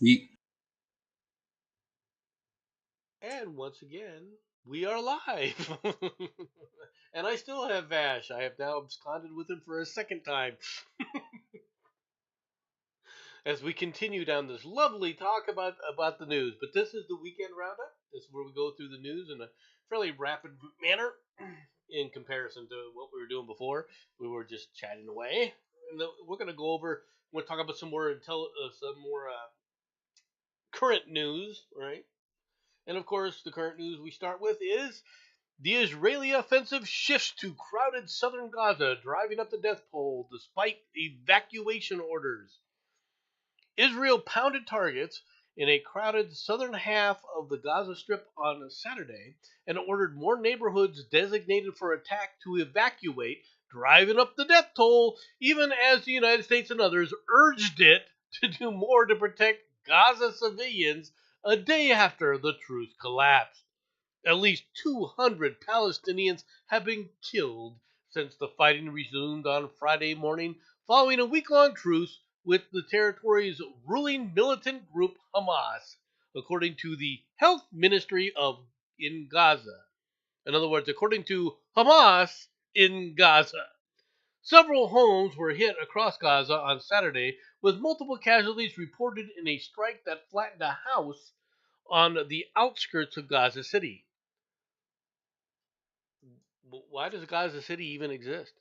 Ye- And once again, we are live. And I still have Vash. I have now absconded with him for a second time as we continue down this lovely talk about the news. But this is the weekend roundup. This is where we go through the news in a fairly rapid manner in comparison to what we were doing before. We were just chatting away, and we're going to go over. We're talk about some more current news, right? And of course, the current news we start with is the Israeli offensive shifts to crowded southern Gaza, driving up the death toll despite evacuation orders. Israel pounded targets in a crowded southern half of the Gaza Strip on Saturday and ordered more neighborhoods designated for attack to evacuate, driving up the death toll, even as the United States and others urged it to do more to protect Gaza civilians a day after the truce collapsed. At least 200 Palestinians have been killed since the fighting resumed on Friday morning following a week long truce with the territory's ruling militant group Hamas, according to the Health Ministry of in Gaza. In other words, according to Hamas in Gaza. Several homes were hit across Gaza on Saturday, with multiple casualties reported in a strike that flattened a house on the outskirts of Gaza City. Why does Gaza City even exist?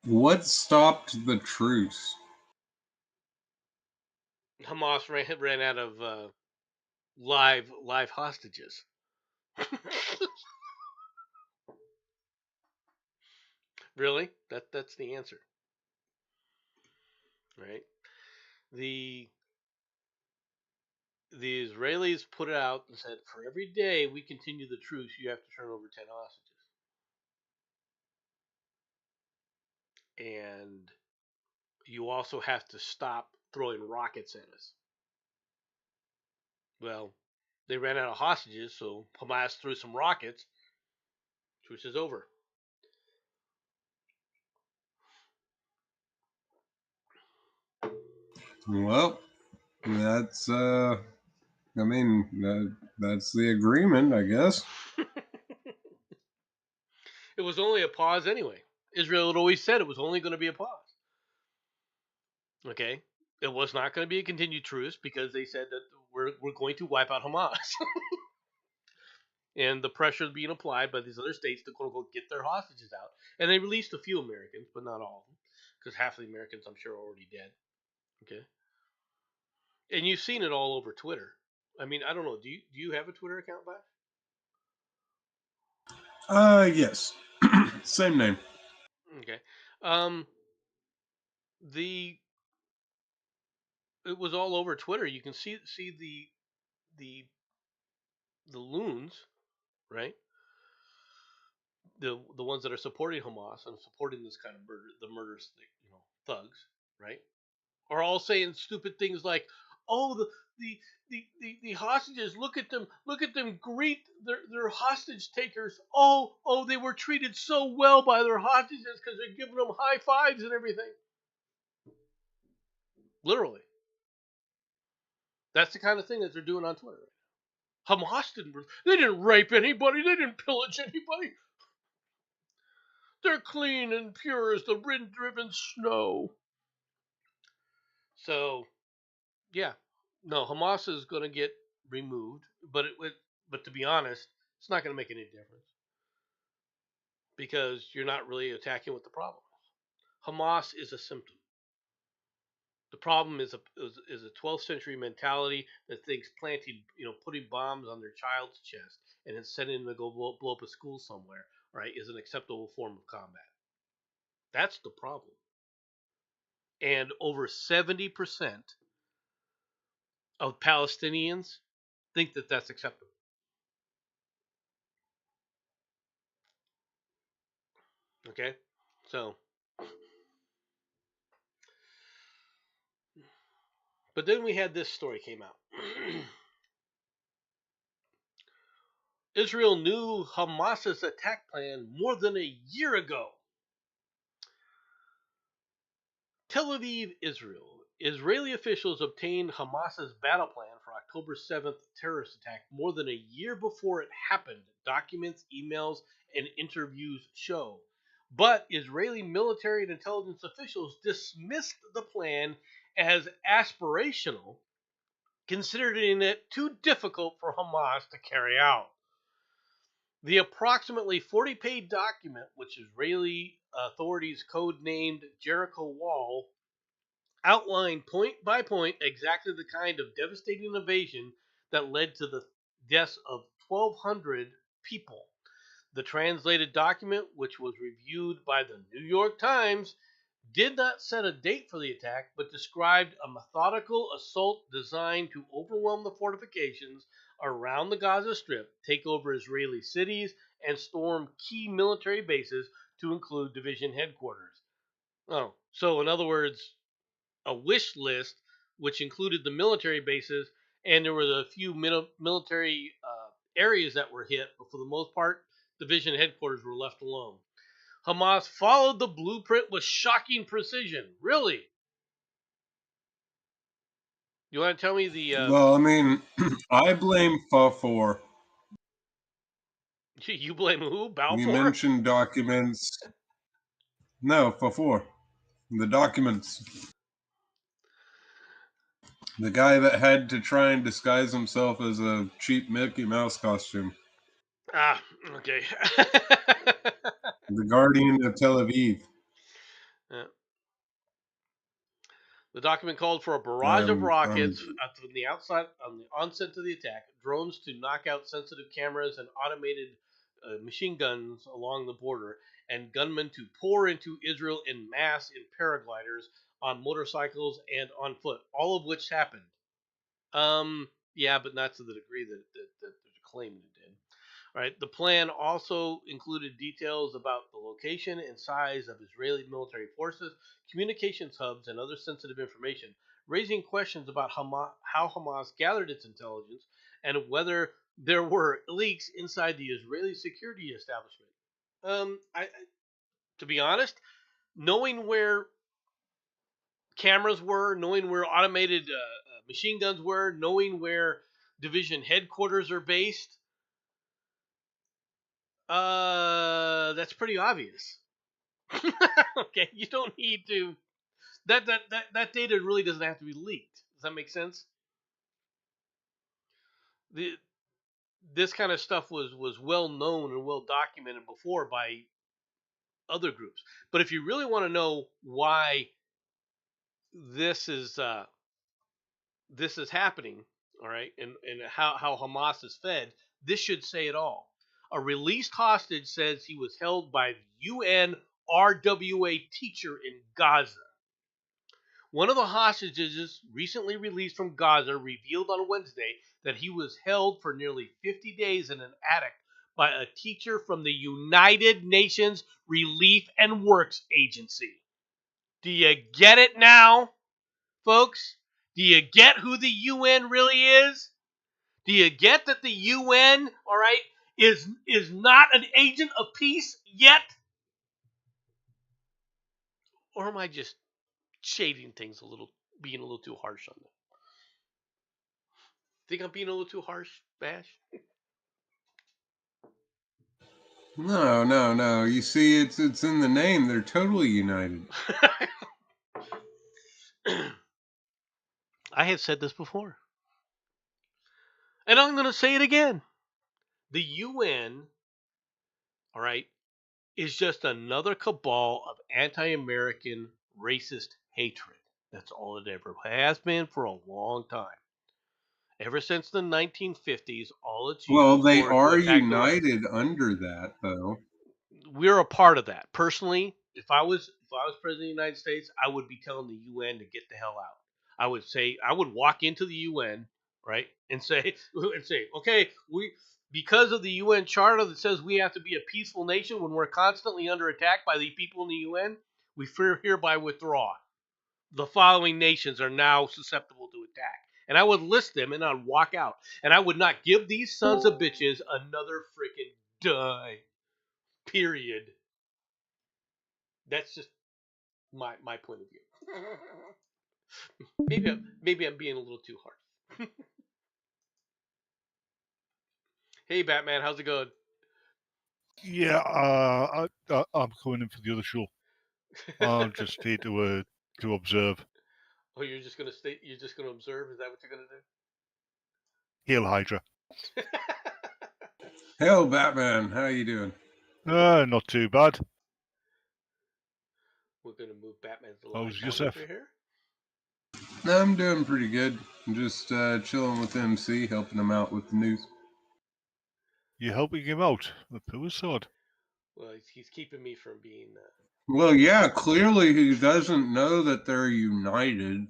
what stopped the truce? Hamas ran out of live hostages. Really? That's the answer, right? The the Israelis put it out and said, for every day we continue the truce, you have to turn over 10 hostages, and you also have to stop throwing rockets at us. Well, they ran out of hostages, so Hamas threw some rockets. Truce is over. Well, that's I mean that's the agreement, I guess. It was only a pause anyway. Israel had always said it was only going to be a pause. Okay, it was not going to be a continued truce because they said that we're going to wipe out Hamas, and the pressure is being applied by these other states to quote unquote get their hostages out. And they released a few Americans, but not all of them, because half of the Americans I'm sure are already dead. Okay, and you've seen it all over Twitter. I mean, I don't know. Do you have a Twitter account, Bash? Yes. Same name. Okay, um, the it was all over Twitter. You can see the the loons, right? The ones that are supporting Hamas and supporting this kind of murder, the murderous, thugs, right? Are all saying stupid things like, "Oh, the hostages, look at them greet their hostage takers. Oh, they were treated so well by their hostages because they're giving them high fives and everything." Literally, that's the kind of thing that they're doing on Twitter. Hamas they didn't rape anybody, they didn't pillage anybody. They're clean and pure as the wind-driven snow. So yeah, no, Hamas is going to get removed, but to be honest, it's not going to make any difference because you're not really attacking what the problem is. Hamas is a symptom. The problem is a 12th century mentality that thinks putting bombs on their child's chest and then sending them to go blow up a school somewhere, right, is an acceptable form of combat. That's the problem. And over 70% of Palestinians think that that's acceptable. Okay, so but then we had this story came out. Israel knew Hamas's attack plan more than a year ago. Tel Aviv, Israel. Israeli officials obtained Hamas's battle plan for October 7th terrorist attack more than a year before it happened, documents, emails, and interviews show. But Israeli military and intelligence officials dismissed the plan as aspirational, considering it too difficult for Hamas to carry out. The approximately 40-page document, which Israeli authorities codenamed Jericho Wall, outlined point by point exactly the kind of devastating invasion that led to the deaths of 1,200 people. The translated document, which was reviewed by the New York Times, did not set a date for the attack, but described a methodical assault designed to overwhelm the fortifications around the Gaza Strip, take over Israeli cities, and storm key military bases to include division headquarters. Oh, so in other words, a wish list which included the military bases, and there were a few military areas that were hit, but for the most part, division headquarters were left alone. Hamas followed the blueprint with shocking precision. Really? You want to tell me the? Well, I mean, I blame FA4. You blame who? You Balfour? mentioned documents. No, FA4. The documents. The guy that had to try and disguise himself as a cheap Mickey Mouse costume. Ah, okay. The Guardian of Tel Aviv. Yeah. The document called for a barrage of Um, rockets um, from the outside on the onset to the attack, drones to knock out sensitive cameras and automated machine guns along the border, and gunmen to pour into Israel in mass in paragliders, on motorcycles, and on foot. All of which happened. Yeah, but not to the degree that they're claiming it did. Right. The plan also included details about the location and size of Israeli military forces, communications hubs, and other sensitive information, raising questions about how Hamas gathered its intelligence and whether there were leaks inside the Israeli security establishment. To be honest, knowing where cameras were, knowing where automated machine guns were, knowing where division headquarters are based, that's pretty obvious. Okay, you don't need to. That data really doesn't have to be leaked. Does that make sense? The This kind of stuff was well known and well documented before by other groups. But if you really want to know why this is uh, this is happening, all right, and how Hamas is fed, this should say it all. A released hostage says he was held by the UN RWA teacher in Gaza. One of the hostages recently released from Gaza revealed on Wednesday that he was held for nearly 50 days in an attic by a teacher from the United Nations Relief and Works Agency. Do you get it now, folks? Do you get who the UN really is? Do you get that the UN, all right, is not an agent of peace yet? Or am I just shading things a little, being a little too harsh on them? Think I'm being a little too harsh, Bash? no, no, no. You see, it's in the name. They're totally united. I have said this before, and I'm going to say it again. The UN, all right, is just another cabal of anti-American racist hatred. That's all it ever has been for a long time. Ever since the 1950s, all it's Well, used they for to are attack the right. united under that, though. We're a part of that. Personally, if I was president of the United States, I would be telling the UN to get the hell out. I would walk into the UN, right, and say okay, we because of the UN charter that says we have to be a peaceful nation when we're constantly under attack by the people in the UN, we hereby withdraw. The following nations are now susceptible to attack. And I would list them and I'd walk out. And I would not give these sons of bitches another freaking die. Period. That's just my point of view. Maybe I'm being a little too hard. Hey, Batman, how's it going? Yeah, I'm coming in for the other show. I'll just stay to observe. Oh, you're just gonna stay. You're just gonna observe. Is that what you're gonna Hail Hydra. do? Hell, Batman, how you doing? Not too bad. We're gonna move Batman's little How's icon yourself? over here. I'm doing pretty good. I'm just chilling with MC, helping him out with the news. You helping him out? The poor sod. Well, he's keeping me from being. Well, yeah, clearly he doesn't know that they're united.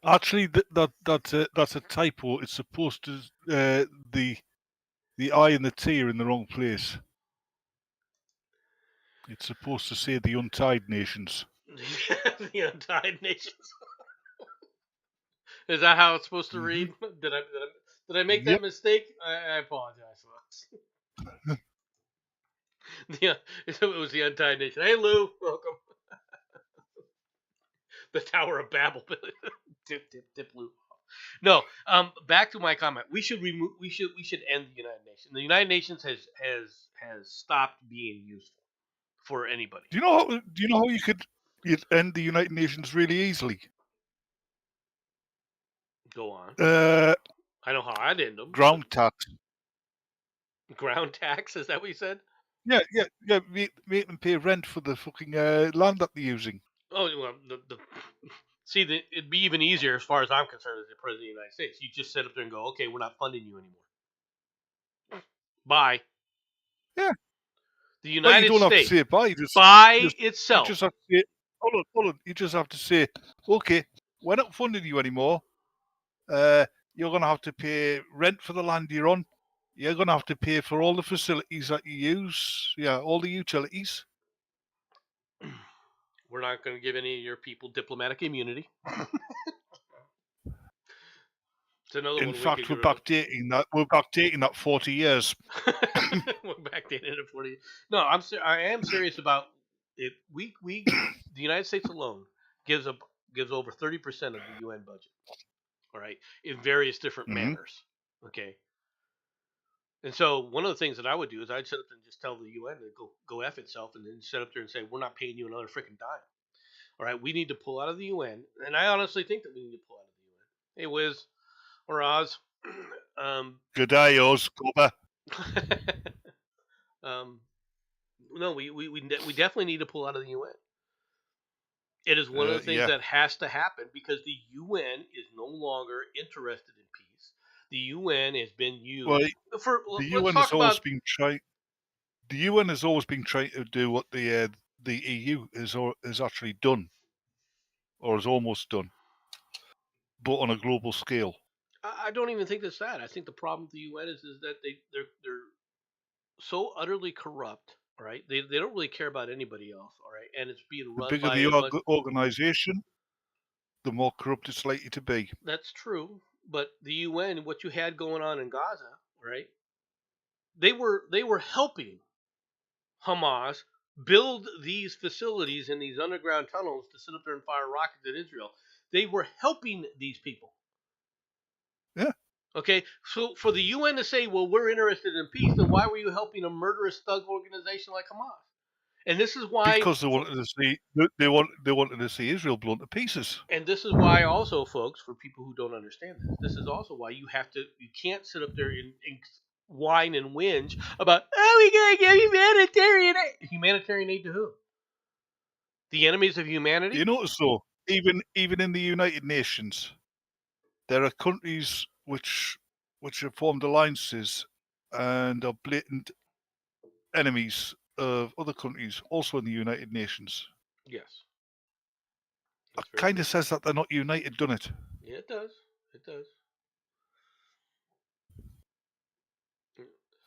Actually, that's a typo. It's supposed to the I and the T are in the wrong place. It's supposed to say the Untied Nations. The Untied Nations. Is that how it's supposed to read? Mm-hmm. Did I make that Yep. mistake? I apologize, folks. Yeah, it was the Untied Nation. Hey, Lou, welcome. The Tower of Babel. Dip, Lou. No, back to my comment. We should remove. We should end the United Nations. The United Nations has stopped being useful for anybody. Do you know how you'd end the United Nations really easily? Go on. Uh, I know how I'd end them. ground tax. Ground tax. Is that what you said? Yeah. Make them pay rent for the fucking land that they're using. Oh well, see, it'd be even easier as far as I'm concerned as the president of the United States. You just sit up there and go, okay, we're not funding you anymore. Bye. Yeah. The Well, you United don't have to States say it by by you itself. just have to say, hold on. You just have to say, okay, we're not funding you anymore. You're going to have to pay rent for the land you're on. You're going to have to pay for all the facilities that you use. Yeah, all the utilities. We're not going to give any of your people diplomatic immunity. It's another In one we fact, could we're get backdating that. We're backdating that 40 years. We're backdated at 40. No, I am serious about it. The United States alone gives over 30% of the UN budget. All right, in various different Mm-hmm. manners. Okay, and so one of the things that I would do is I'd sit up and just tell the UN to go f itself, and then sit up there and say we're not paying you another freaking dime. All right, we need to pull out of the UN, and I honestly think that we need to pull out of the UN. Hey, Wiz or Oz, Good day, Oz. Cobber. no, we definitely need to pull out of the UN. It is one of the things Yeah. that has to happen because the UN is no longer interested in peace. The UN has been used Well, for. the Let's UN has talk always about. been trying. The UN has always been trying to do what the EU has actually done, or has almost done, but on a global scale. I don't even think that's that. I think the problem with the UN is that they're so utterly corrupt. All right, they don't really care about anybody else. All right, and it's being The run bigger by the a bunch. organisation, the more corrupt it's likely to be. That's true, but the UN, what you had going on in Gaza, right? They were helping Hamas build these facilities in these underground tunnels to sit up there and fire rockets at Israel. They were helping these people. Yeah. Okay, so for the UN to say, "Well, we're interested in peace," then why were you helping a murderous thug organization like Hamas? And this is why, Because they wanted to see Israel blown to pieces. and this is why also, folks, for people who don't understand this is also why you can't sit up there and whine and whinge about, oh, we gotta give humanitarian aid to who? The enemies of humanity? You notice though, even in the United Nations, there are countries which have formed alliances and are blatant enemies of other countries, also in the United Nations. Yes. It That's very kind true. of says that they're not united, doesn't it? Yeah, it does. It does.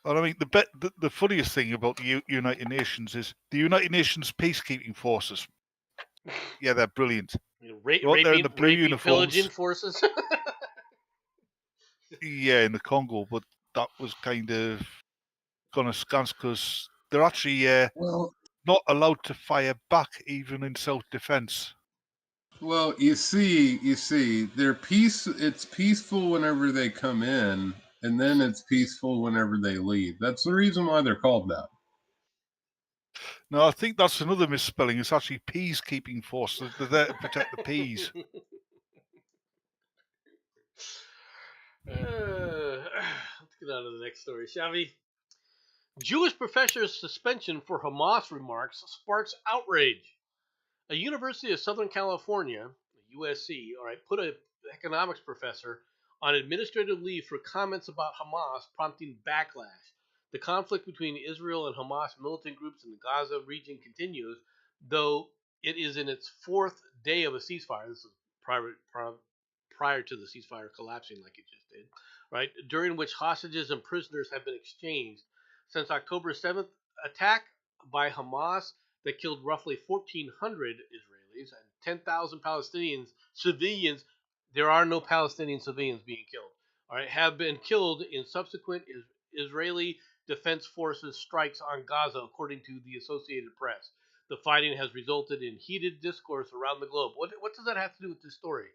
And I mean, the funniest thing about the United Nations is the United Nations peacekeeping forces. Yeah, they're brilliant. They're out there in the blue Raping, uniforms. pillaging forces. Yeah, in the Congo, but that was kind of gone askance because they're actually Well, not allowed to fire back even in self-defense. Well, you see, it's peaceful whenever they come in, and then it's peaceful whenever they leave. That's the reason why they're called that. No, I think that's another misspelling. It's actually peacekeeping force. They're there to protect the peas. Let's get on to the next story, shall we? Jewish professor's suspension for Hamas remarks sparks outrage. A University of Southern California, USC, all right, put an economics professor on administrative leave for comments about Hamas, prompting backlash. The conflict between Israel and Hamas militant groups in the Gaza region continues, though it is in its fourth day of a ceasefire. This is prior to the ceasefire collapsing, like it just did, right? During which hostages and prisoners have been exchanged. Since October 7th attack by Hamas that killed roughly 1,400 Israelis and 10,000 Palestinians, civilians. There are no Palestinian civilians being killed. All right, have been killed in subsequent Israeli Defense Forces strikes on Gaza, according to the Associated Press. The fighting has resulted in heated discourse around the globe. What does that have to do with this story?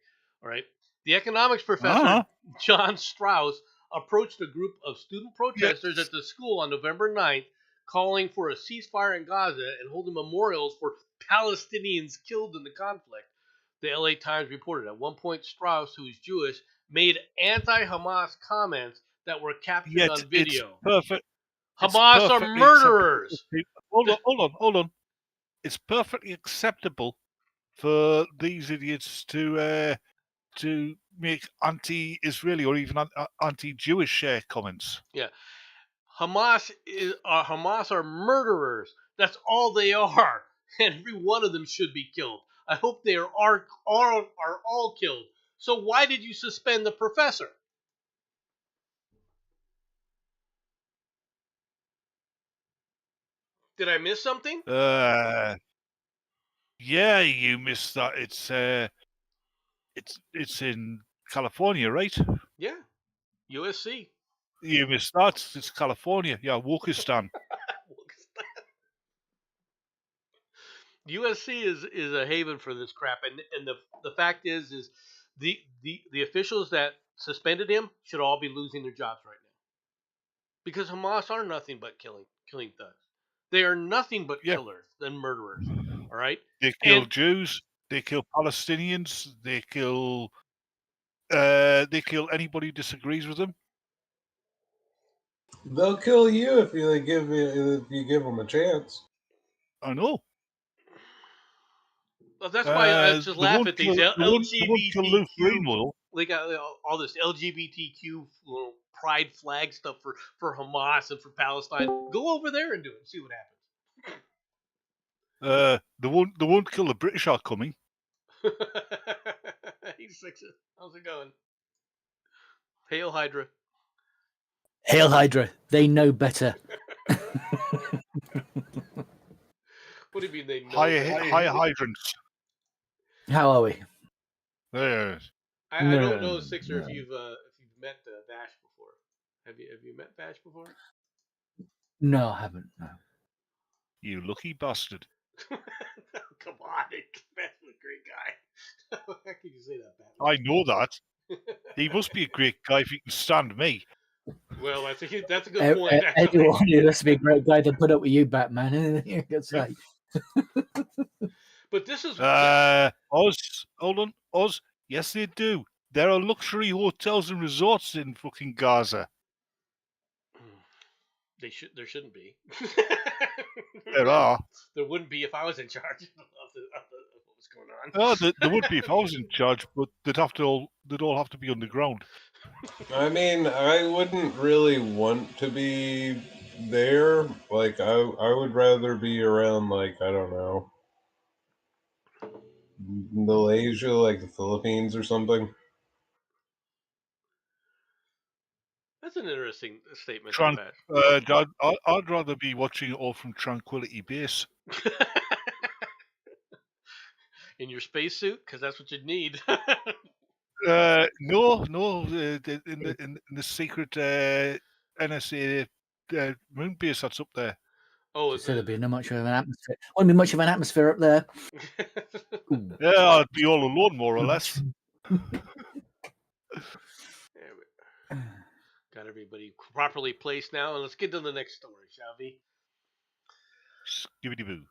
All right, the economics professor John Strauss approached a group of student protesters at the school on November 9th, calling for a ceasefire in Gaza and holding memorials for Palestinians killed in the conflict. The LA Times reported at one point Strauss, who is Jewish, made anti-Hamas comments that were captured on video. It's perfect. Hamas are murderers. Hold on. It's perfectly acceptable for these idiots to make anti-Israeli or even anti-Jewish comments. Yeah, Hamas are murderers. That's all they are, and every one of them should be killed. I hope they are all killed. So why did you suspend the professor? Did I miss something? Yeah, you missed that. It's in California, right? Yeah, USC. You missed that. It's California. Yeah, Wokistan. USC is a haven for this crap, and the fact is the officials that suspended him should all be losing their jobs right now because Hamas are nothing but killing thugs. They are nothing but killers and murderers. All right, they kill Jews, they kill Palestinians, they kill anybody who disagrees with them. They'll kill you if you give them a chance. I know. Well, that's why I just laugh at these LGBTQ. They got all this LGBTQ pride flag stuff for Hamas and for Palestine. Go over there and do it and see what happens. They won't kill the British are coming. He's six. How's it going? Hail Hydra. Hail Hydra. They know better. What do you mean they know? High hydrants. How are we? There. I don't know, Sixer, if you've met Vash before. Have you met Vash before? No, I haven't. No. You lucky bastard. Come on, Vash is a great guy. How can you say that, Batman? I know that. He must be a great guy if he can stand me. Well, that's a good point. Anyone who must be a great guy to put up with you, Batman. Anything you can say. But this is Oz. Hold on, Oz. Yes, they do. There are luxury hotels and resorts in fucking Gaza. There shouldn't be. There are. There wouldn't be if I was in charge of what was going on. Oh, there would be if I was in charge, but they'd all have to be underground. I mean, I wouldn't really want to be there. Like, I would rather be around, like, I don't know, Malaysia, like the Philippines or something. That's an interesting statement. I'd rather be watching it all from Tranquility Base. In your spacesuit, because that's what you'd need. No, in the secret NSA moon base that's up there. Oh, So there'd be not much of an atmosphere. Won't be much of an atmosphere up there. Ooh. Yeah, I'd be all alone, more or less. Got everybody properly placed now, and let's get to the next story, shall we? Skibbity-boo.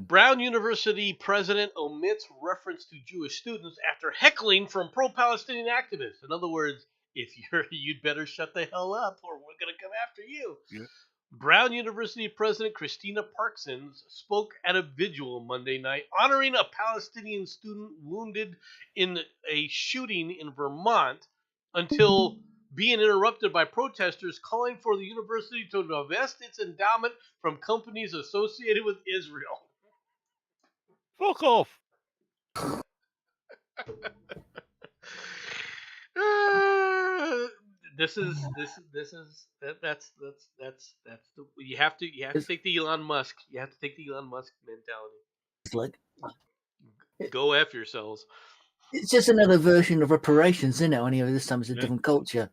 Brown University president omits reference to Jewish students after heckling from pro-Palestinian activists. In other words, if you'd better shut the hell up, or we're gonna come after you. Yeah. Brown University President Christina Parkins spoke at a vigil Monday night honoring a Palestinian student wounded in a shooting in Vermont until being interrupted by protesters calling for the university to divest its endowment from companies associated with Israel. Fuck off. That's the you have to take the Elon Musk. You have to take the Elon Musk mentality. It's like Go F yourselves. it's just another version of reparations, isn't it? Only this time it's a different culture.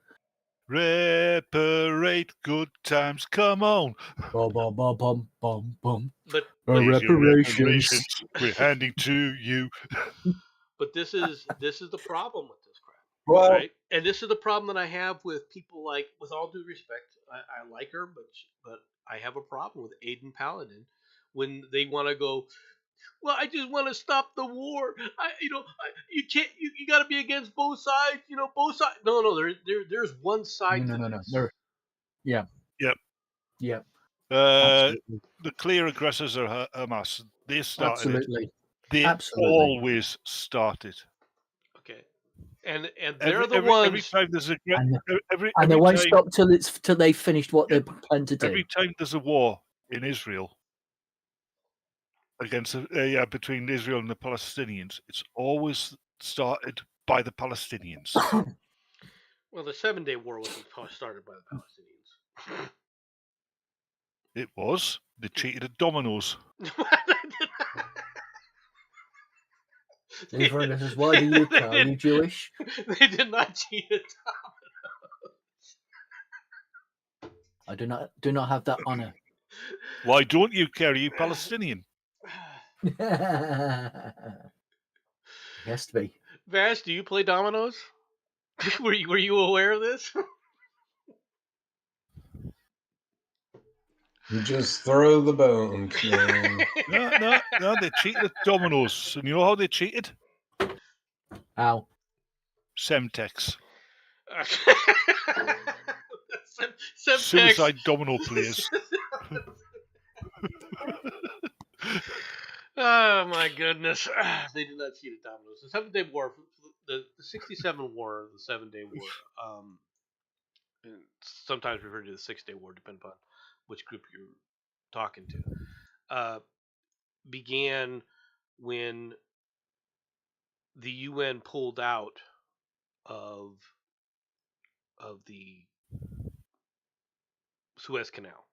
Reparate good times, come on. Bum, bum, bum, bum, bum, bum. But Here's your reparations. we're handing to you. But this is the problem with this crap, Well, right? And this is the problem that I have with people like, with all due respect, I like her, but I have a problem with Aiden Paladin when they want to go. Well, I just want to stop the war. You can't. You got to be against both sides. Both sides. No. There's one side. No. Yeah. Yep. Yeah. The clear aggressors are Hamas. They started Absolutely. it. They Absolutely. always started. Okay. And they're the ones. Every time there's a and they won't stop till they finished what they plan to do. Every time there's a war in Israel against between Israel and the Palestinians, it's always started by the Palestinians. Well, the 7-Day War wasn't started by the Palestinians. It was. They cheated at dominoes. This is why do you care? Are you Jewish? They did not cheat at dominoes. I do not have that honor. Why don't you care? Are you Palestinian? Has to be. Vash, do you play dominoes? Were you aware of this? you just throw the bones, man. No, they cheated at dominoes. And you know how they cheated? How? Semtex. Semtex. Suicide domino players. Oh my goodness. They did not cheat at dominoes. The 7-Day War, the 67 War, the 7-Day War, and sometimes referred to the 6-Day War, depending upon which group you're talking to, began when the UN pulled out of the Suez Canal,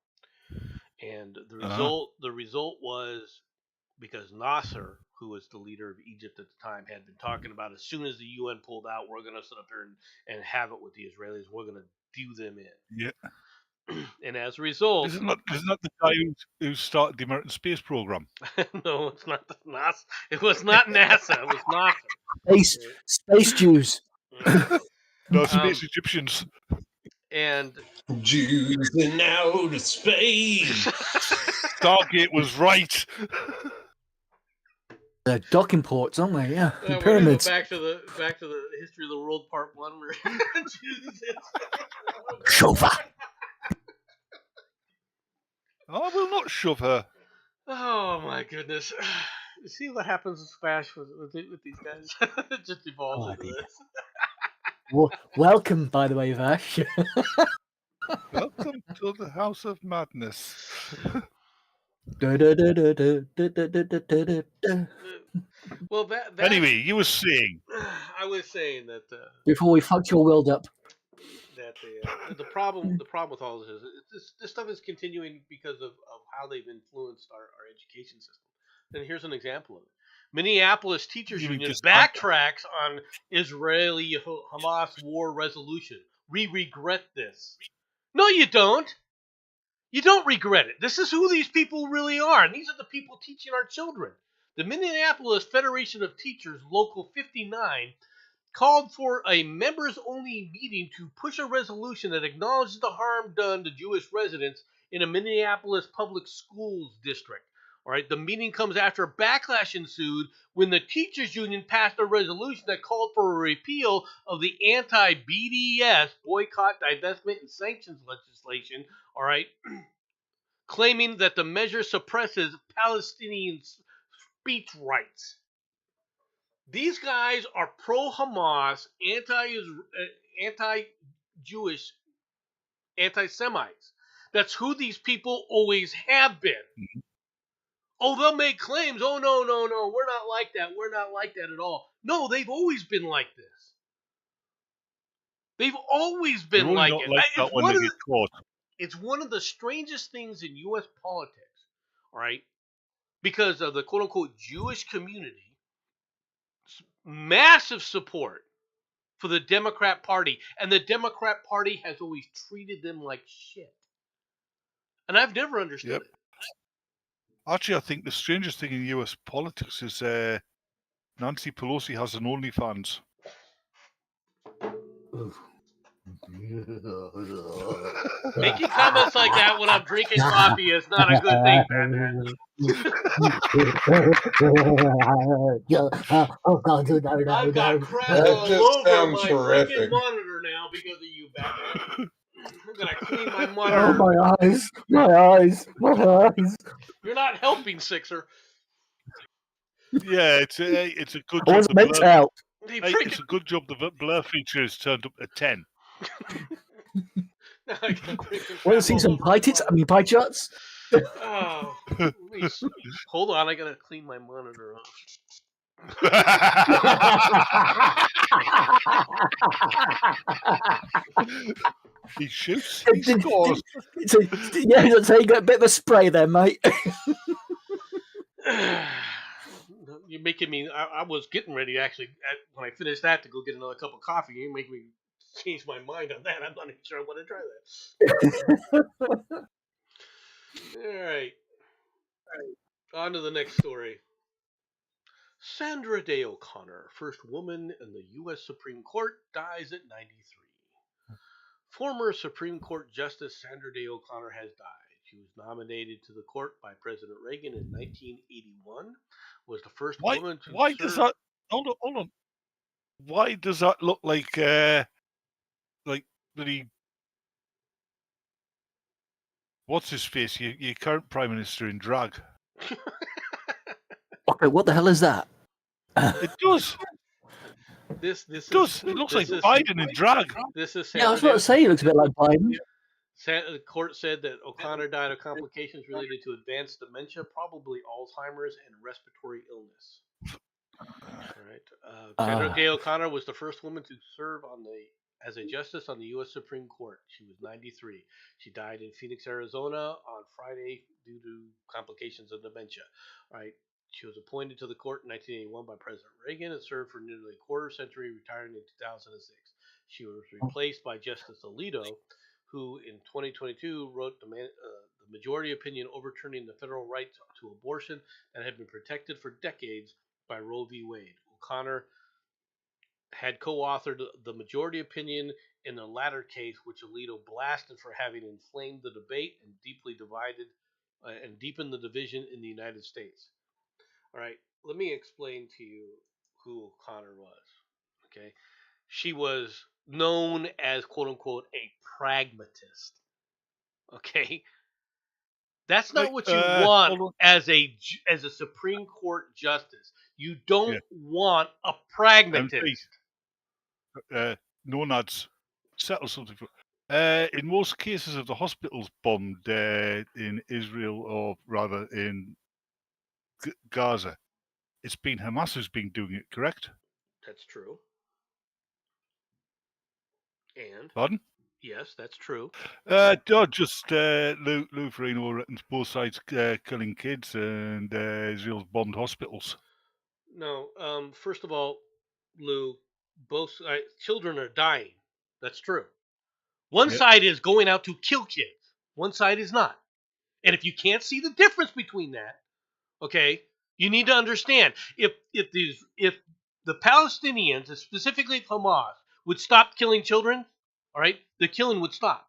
and the result was because Nasser, who was the leader of Egypt at the time, had been talking about as soon as the UN pulled out, we're going to sit up here and have it with the Israelis. We're going to do them in. Yeah. And as a result, isn't that the guy who started the American space program? No, it's not NASA. It was not NASA. It was NASA. Space Jews. No, space Egyptians. And Jews in outer space. Stargate was right. They're docking ports, aren't they? Yeah. we're Pyramids. gonna go back to the history of the world, part 1. Chauffeur. I will not shove her. Oh my goodness! See what happens with Smash with these guys. It just evolves into this. Well, welcome, by the way, Vash. Welcome to the House of Madness. Well, anyway, you were saying. I was saying that before we fucked your world up. That the problem with all this is this stuff is continuing because of how they've influenced our education system. And here's an example of it. Minneapolis Teachers Union backtracks on Israeli-Hamas war resolution. We regret this. No, you don't. You don't regret it. This is who these people really are, and these are the people teaching our children. The Minneapolis Federation of Teachers, Local 59, called for a members-only meeting to push a resolution that acknowledges the harm done to Jewish residents in a Minneapolis public schools district. All right, the meeting comes after backlash ensued when the teachers union passed a resolution that called for a repeal of the anti-BDS boycott, divestment, and sanctions legislation. All right, claiming that the measure suppresses Palestinian speech rights. These guys are pro-Hamas, anti-Jewish, anti-Semites. That's who these people always have been. Oh, they'll make claims. Oh, no, we're not like that. We're not like that at all. No, they've always been like this. They've always been They're only like not it. like that when they get caught. It's one of the strangest things in U.S. politics, all right? Because of the quote-unquote Jewish community, massive support for the Democrat Party, and the Democrat Party has always treated them like shit. And I've never understood it. Actually, I think the strangest thing in US politics is Nancy Pelosi has an OnlyFans. Making comments like that when I'm drinking coffee is not a good thing, Batman. I've got crap all over my freaking monitor now because of you, Batman. I'm gonna clean my monitor. Oh, my eyes. You're not helping, Sixer. Yeah, it's a good I job. wasn't meant to help. It's a good job the blur feature is turned up to 10. Want to see some pie tits? I mean, pie charts? Oh, hold on, I gotta clean my monitor off. He shoots, he scores. Yeah, so you got a bit of a spray there, mate. You're making me. I was getting ready actually when I finished that to go get another cup of coffee. You make me change my mind on that. I'm not even sure I want to try that. All right. On to the next story. Sandra Day O'Connor, first woman in the U.S. Supreme Court, dies at 93. Former Supreme Court Justice Sandra Day O'Connor has died. She was nominated to the court by President Reagan in 1981. Was the first woman to Why serve. Does that? Hold on. Why does that look like the what's his face? Your current Prime Minister in drag. Okay, what the hell is that? It does. It looks like Biden in drag. This is I was about to say, it looks a bit like Biden. The court said that O'Connor died of complications related to advanced dementia, probably Alzheimer's and respiratory illness. All right. Sandra Day O'Connor was the first woman to serve as a justice on the U.S. Supreme Court. She was 93. She died in Phoenix, Arizona on Friday due to complications of dementia. All right. She was appointed to the court in 1981 by President Reagan and served for nearly a quarter century, retiring in 2006. She was replaced by Justice Alito, who in 2022 wrote the majority opinion overturning the federal right to abortion that had been protected for decades by Roe v. Wade. O'Connor had co-authored the majority opinion in the latter case, which Alito blasted for having inflamed the debate and deepened the division in the United States. All right, let me explain to you who O'Connor was. Okay, she was known as "quote unquote" a pragmatist. Okay, that's not what you want as a Supreme Court justice. You don't want a pragmatist. No nads. Settle something. In most cases of the hospitals bombed in Israel, or rather in Gaza, it's been Hamas who's been doing it, correct? That's true. And? Pardon? Yes, that's true. Just Lou Ferrigno reckons both sides killing kids and Israel's bombed hospitals. No, first of all, Lou, both children are dying. That's true. One side is going out to kill kids. One side is not. And if you can't see the difference between that, okay, you need to understand if the Palestinians, specifically Hamas, would stop killing children, all right, the killing would stop.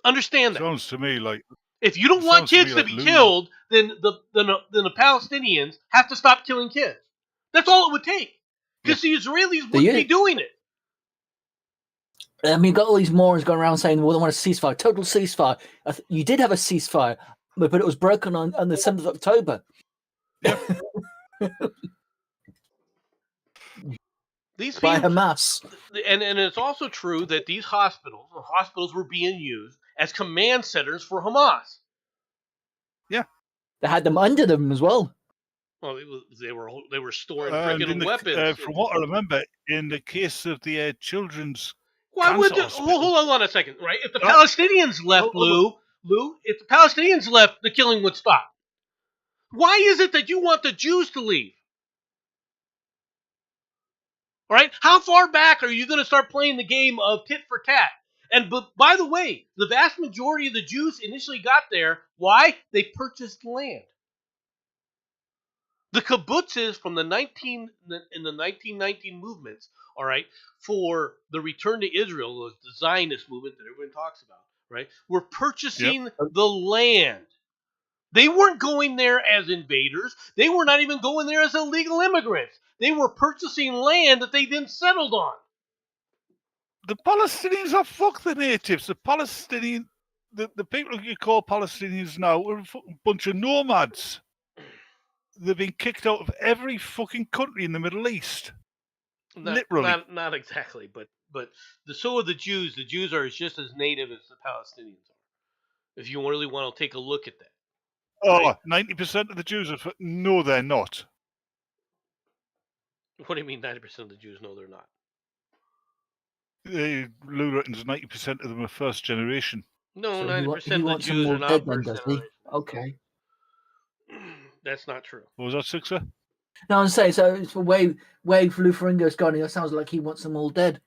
Understand that. Sounds to me like if you don't want kids to be killed, then the Palestinians have to stop killing kids. That's all it would take. Because the Israelis wouldn't be doing it. I mean, you've got all these morons going around saying, well, they want a ceasefire, total ceasefire. You did have a ceasefire, but it was broken on the 7th of October. Yeah. These by people, Hamas. And it's also true that these hospitals were being used as command centers for Hamas. Yeah. They had them under them as well. Well, they were storing freaking weapons. From what I remember, in the case of the children's Why would hold on a second, right? If the Palestinians left, Lou, if the Palestinians left, the killing would stop. Why is it that you want the Jews to leave? All right, how far back are you going to start playing the game of tit for tat? And by the way, the vast majority of the Jews initially got there. Why? They purchased land. The kibbutzes from the 1919 movements, all right, for the return to Israel, the Zionist movement that everyone talks about, right, were purchasing the land. They weren't going there as invaders. They were not even going there as illegal immigrants. They were purchasing land that they then settled on. The Palestinians are fuck the natives. The people you call Palestinians now are a fucking bunch of nomads. They've been kicked out of every fucking country in the Middle East. Literally. Not exactly, but so are the Jews. The Jews are just as native as the Palestinians are. If you really want to take a look at that. Oh, 90% of the Jews are... No, they're not. What do you mean 90% of the Jews? No, they're not. Lou reckons 90% of them are first generation. No, so 90% of the Jews are not first generation. Okay. That's not true. What was that, Sixer? No, I'm saying, so it's way Lutheringo's gone. It sounds like he wants them all dead.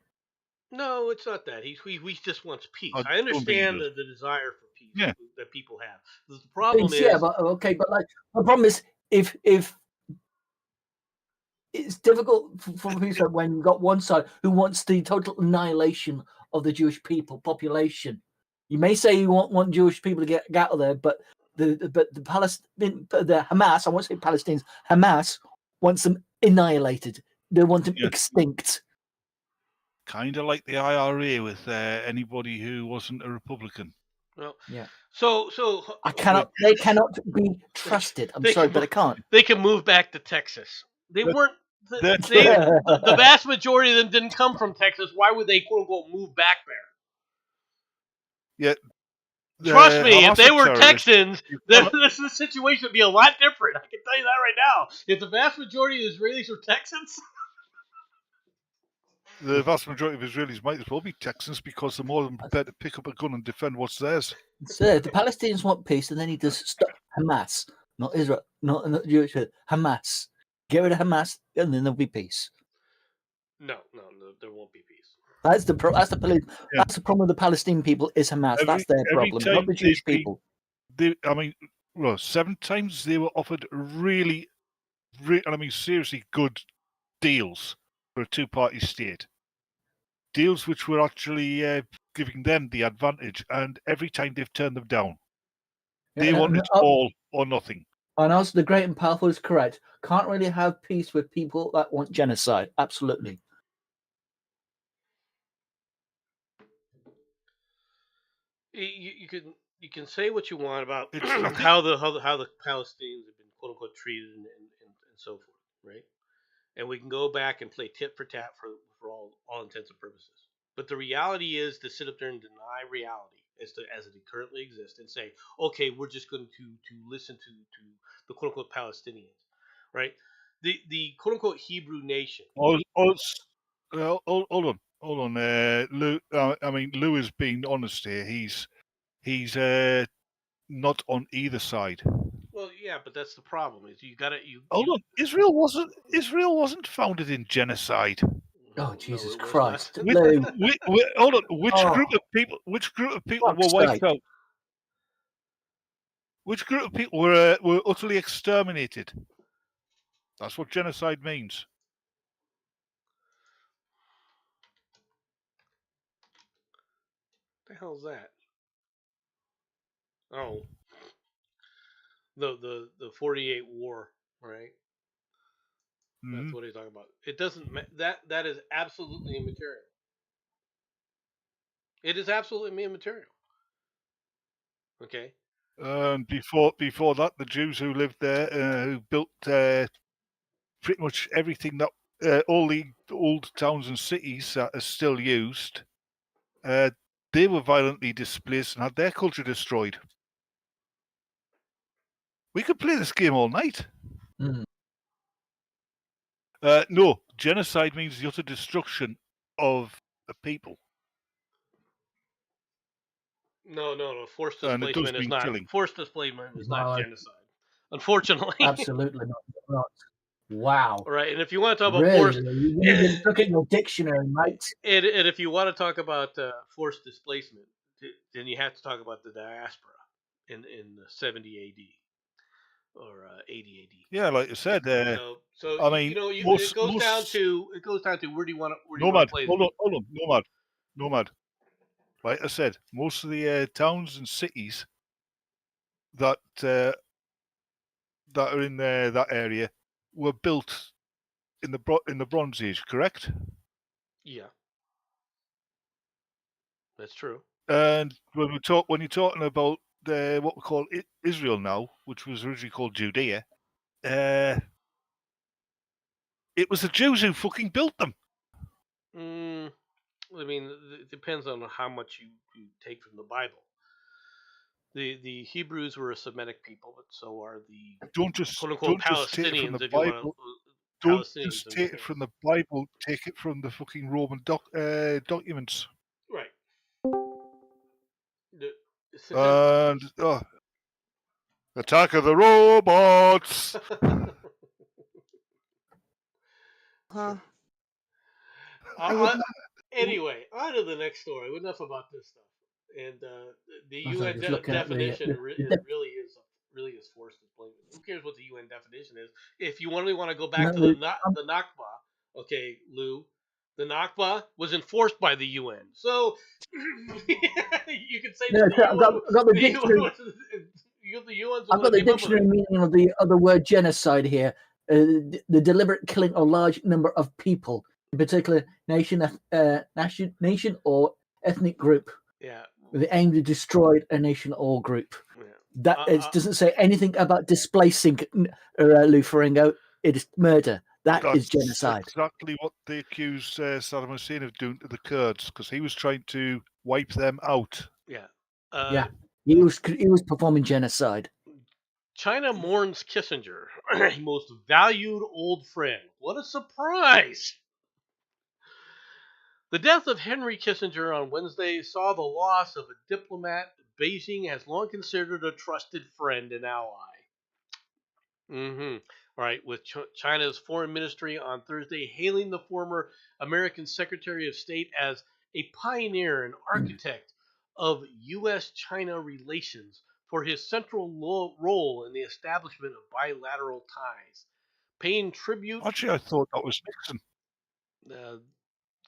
No, it's not that. He just wants peace. I understand the desire for peace that people have. The problem is... Yeah, but okay, but like the problem is if it's difficult for people when you've got one side who wants the total annihilation of the Jewish population. You may say you want Jewish people to get out of there, but the Hamas, I won't say Palestinians, Hamas wants them annihilated. They want them extinct. Kind of like the IRA with anybody who wasn't a Republican. Well, yeah. So they cannot be trusted. I'm sorry, but I can't. They can move back to Texas. They weren't. The vast majority of them didn't come from Texas. Why would they quote unquote move back there? Yeah. Trust me, if they were Texans, the situation would be a lot different. I can tell you that right now. If the vast majority of Israelis were Texans. The vast majority of Israelis might as well be Texans because they're more than prepared to pick up a gun and defend what's theirs. So the Palestinians want peace, and then he does stop Hamas, not Israel, not Jewish. Hamas. Get rid of Hamas, and then there'll be peace. No, there won't be peace. That's the problem with the Palestinian people is Hamas. That's their problem, not the Jewish people. 7 times they were offered really, and I mean seriously good deals for a two-party state. Deals which were actually giving them the advantage, and every time they've turned them down. They wanted all or nothing. And also, the great and powerful is correct. Can't really have peace with people that want genocide. Absolutely. You can say what you want about how the Palestinians have been quote unquote treated and so forth, right? And we can go back and play tit for tat for all intents and purposes. But the reality is to sit up there and deny reality as it currently exists and say, okay, we're just going to listen to the quote unquote Palestinians, right? The quote unquote Hebrew nation. Hold on. Lou. I mean, Lou is being honest here. He's not on either side. Well, yeah, but that's the problem. Is you got to hold on. Israel wasn't founded in genocide. Oh, Jesus it was Christ. not. Hold on. Which Oh. group of people? Which group of people Fuck's were wiped sake. out? Which group of people were utterly exterminated? That's what genocide means. The hell's that? Oh, the 48 war, right? That's what he's talking about. It doesn't that is absolutely immaterial. It is absolutely immaterial. Okay. And before that, the Jews who lived there, who built pretty much everything that all the old towns and cities that are still used, they were violently displaced and had their culture destroyed. We could play this game all night. Mm. No, genocide means the utter destruction of a people. No. Forced And it does displacement is mean not killing. genocide. Unfortunately. Absolutely not. Wow. All right, and if you want to talk about Really? forced, You need to look at your dictionary, mate. and if you want to talk about forced displacement, then you have to talk about the diaspora in 70 AD or 80 AD. Yeah, like I said, So I mean, it goes down to where do you want to play? Hold on, Nomad. Like I said, most of the towns and cities that are in that area were built in the Bronze Age, correct? Yeah, that's true. And when you're talking about what we call Israel now, which was originally called Judea, it was the Jews who fucking built them. I mean, it depends on how much you take from the Bible. The Hebrews were a Semitic people, but so are the Don't just quote unquote take it from Palestinians, the if you want to. Bible. Don't Palestinians just take it from the Bible. Take it from the fucking Roman documents. Right. And Attack of the Robots. Huh. Anyway, on to the next story. Enough about this stuff. And the UN definition really is forced displacement. Who cares what the UN definition is? If you only want to go back to the Nakba, okay, Lou, the Nakba was enforced by the UN. So you could say that the UN's I've got the dictionary meaning of the other word genocide here. The deliberate killing of a large number of people, in particular nation or ethnic group. Yeah. With the aim to destroy a nation or group. Yeah. That doesn't say anything about displacing Lou Ferringo. It is murder. That's genocide. Exactly what they accused Saddam Hussein of doing to the Kurds, because he was trying to wipe them out. Yeah. He was performing genocide. China mourns Kissinger, most valued old friend. What a surprise! The death of Henry Kissinger on Wednesday saw the loss of a diplomat Beijing has long considered a trusted friend and ally. All right, with China's foreign ministry on Thursday hailing the former American Secretary of State as a pioneer and architect of U.S.-China relations for his central role in the establishment of bilateral ties, paying tribute. Actually, I thought that was Nixon.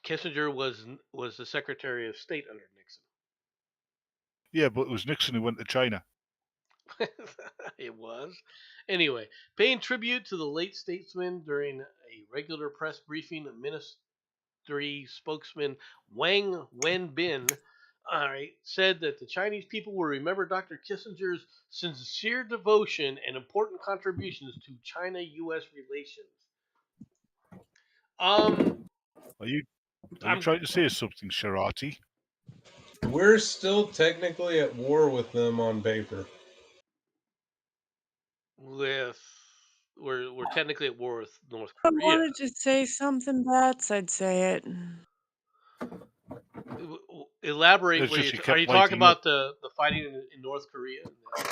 Kissinger was the Secretary of State under Nixon. Yeah, but it was Nixon who went to China. It was. Anyway, paying tribute to the late statesman during a regular press briefing, ministry spokesman Wang Wenbin said that the Chinese people will remember Dr. Kissinger's sincere devotion and important contributions to China-U.S. relations. Are you trying to say something, Sharati? We're still technically at war with them on paper. We're technically at war with North If I Korea. wanted to say something bad, I'd say it. Elaborate. Are you talking about the fighting in North Korea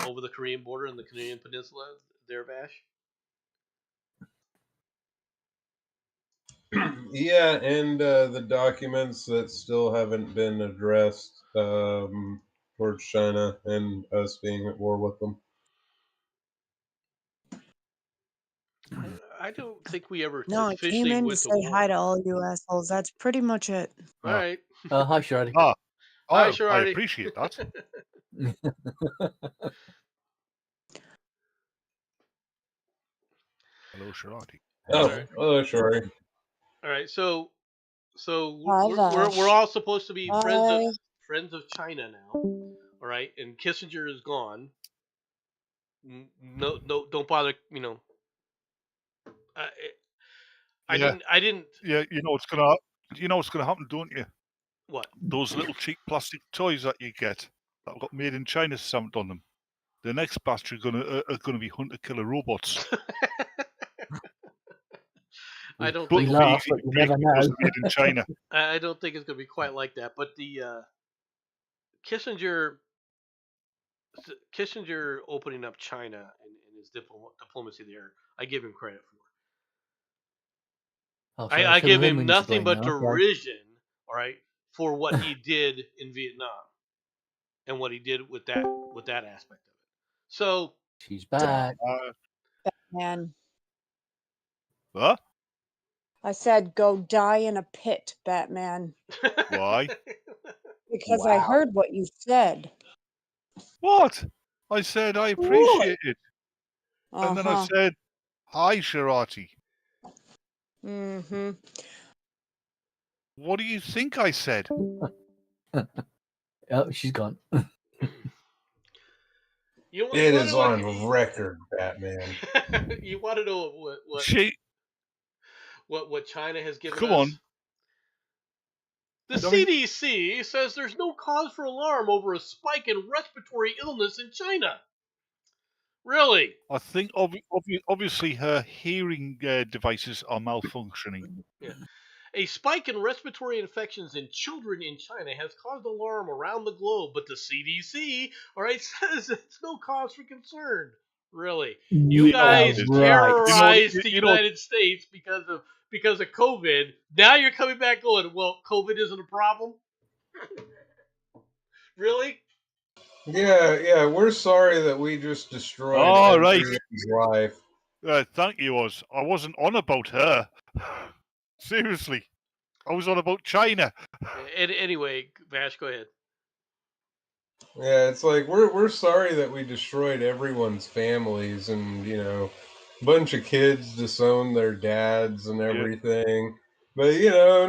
over the Korean border and the Korean Peninsula there, Bash? Yeah, and the documents that still haven't been addressed towards China and us being at war with them. I don't think we ever No, I came officially in to went to say hi war. to all you assholes. That's pretty much it. All Ah. right. Hi, Shirley. Ah, Hi, I Shardy. appreciate that. Hello, Sharati. Oh, All right. oh, sorry. All right. So Hi, we're Vash. all supposed to be Hi. friends of China now. All right. And Kissinger is gone. No, don't bother. I, Yeah, I didn't. yeah. You know what's gonna happen, don't you? What? Those little cheap plastic toys that you get that have got made in China stamped on them. The next batch are gonna be hunter-killer robots. I don't We think. But it'll be laugh, easy but to you break never because know. they're made in China. I don't think it's going to be quite like that. But the Kissinger Kissinger opening up China and his diplomacy there, I give him credit for. Oh, so I Phil give him Hemmings nothing going but now. Okay. derision, all right, for what he did in Vietnam and what he did with that aspect of it. So She's back. Man, What? I said go die in a pit, Batman. Why? Because I heard what you said. What? I said I appreciate it, and then I Uh-huh. said, "Hi, Sharati. Mm-hmm. What do you think I said?" Oh, she's gone. It is on record, Batman. You want to know what China has given Come us? on. The I mean, CDC says there's no cause for alarm over a spike in respiratory illness in China. Really? I think obviously her hearing devices are malfunctioning. Yeah. A spike in respiratory infections in children in China has caused alarm around the globe, but the CDC, all right, says it's no cause for concern. Really? You You know what guys it is. Right. terrorized the You know. United States because of COVID. Now you're coming back going, well, COVID isn't a problem? Really? Yeah, we're sorry that we just destroyed All right. everyone's life. Thank you, Oz. I wasn't on about her. Seriously, I was on about China. Anyway, Vash, go ahead. Yeah, it's like we're sorry that we destroyed everyone's families and a bunch of kids disowned their dads and Yeah. everything. But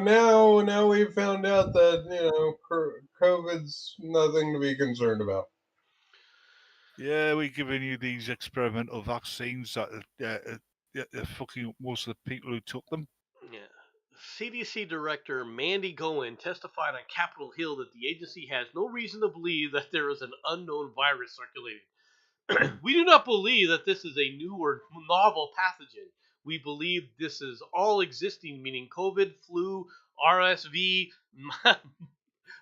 now we've found out that COVID's nothing to be concerned about. Yeah, we're giving you these experimental vaccines that fucking up most of the people who took them. Yeah. CDC Director Mandy Goen testified on Capitol Hill that the agency has no reason to believe that there is an unknown virus circulating. We do not believe that this is a new or novel pathogen. We believe this is all existing, meaning COVID, flu, RSV,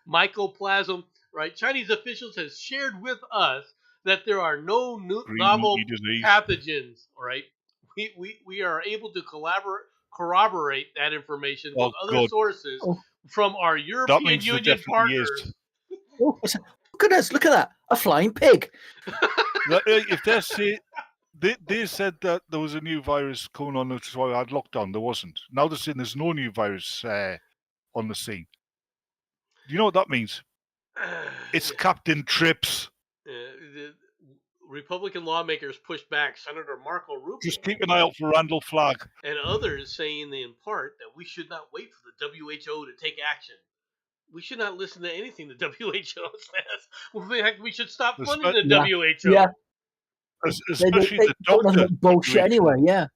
mycoplasm, right? Chinese officials have shared with us that there are no Green monkey novel disease. pathogens, all right? We are able to corroborate that information with other sources from our European Union partners. Oh, look at this! Look at that! A flying pig. If they say they said that there was a new virus coming on, which is why we had lockdown. There wasn't. Now they're saying there's no new virus on the scene. Do you know what that means? It's Captain Trips. The Republican lawmakers pushed back Senator Marco Rubio. Just keep an eye out for Randall Flagg. And others saying in part that we should not wait for the WHO to take action. We should not listen to anything the WHO says. We should stop funding the WHO. Yeah. Especially the don't doctor. know bullshit anyway. Yeah.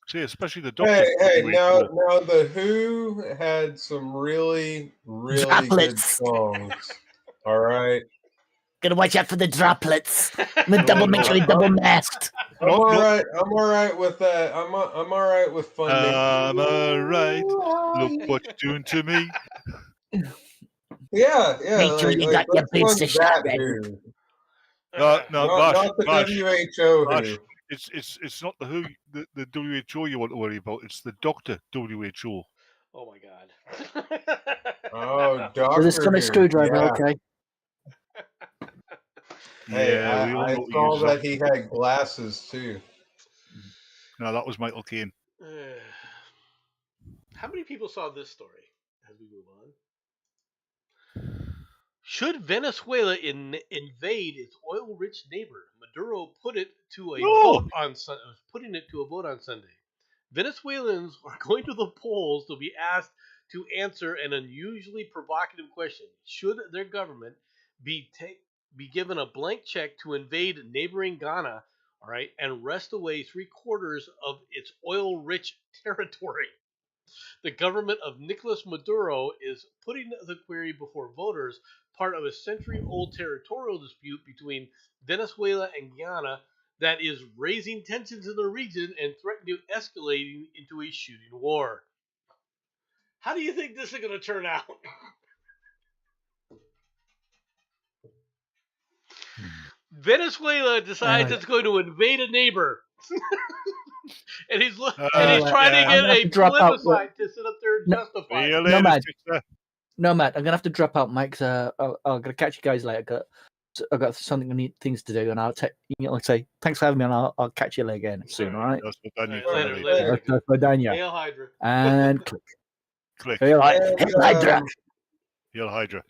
See, especially the doctor. Hey, now the WHO had some really good songs. All right. Gotta watch out for the droplets. Make sure you're double masked. I'm all right with that. I'm all right with funding. I'm all right. Look what you're doing to me. Yeah. Make sure you got your big shot ready. No, not the WHO. It's not the WHO you want to worry about. It's the doctor WHO. Oh my god. Oh, With a sonic Doctor Who. screwdriver, Yeah. okay. Hey, Yeah, we all I know to saw use that that. he had glasses too. No, that was Michael Caine. How many people saw this story as we move on? Should Venezuela invade its oil-rich neighbor? Maduro putting it to a vote on Sunday. Venezuelans are going to the polls to be asked to answer an unusually provocative question: should their government be be given a blank check to invade neighboring Ghana, all right, and wrest away 3/4 of its oil-rich territory? The government of Nicolas Maduro is putting the query before voters, part of a century-old territorial dispute between Venezuela and Guyana that is raising tensions in the region and threatening to escalate into a shooting war. How do you think this is going to turn out? Venezuela decides it's going to invade a neighbor. and he's trying to Yeah, I'm get gonna have a to drop out. plebiscite to sit up there and No, justify it. see you No, later, man. sister. No, Matt, I'm gonna have to drop out, Mike. Cause, I'm gonna catch you guys later. I've got something I need things to do, and I'll say thanks for having me, and I'll catch you again soon. All right. That's what I All need right, to later, do. later. That's for Daniel. Hail Hydra. And click. Click. You're like, And Hydra. Hail Hydra.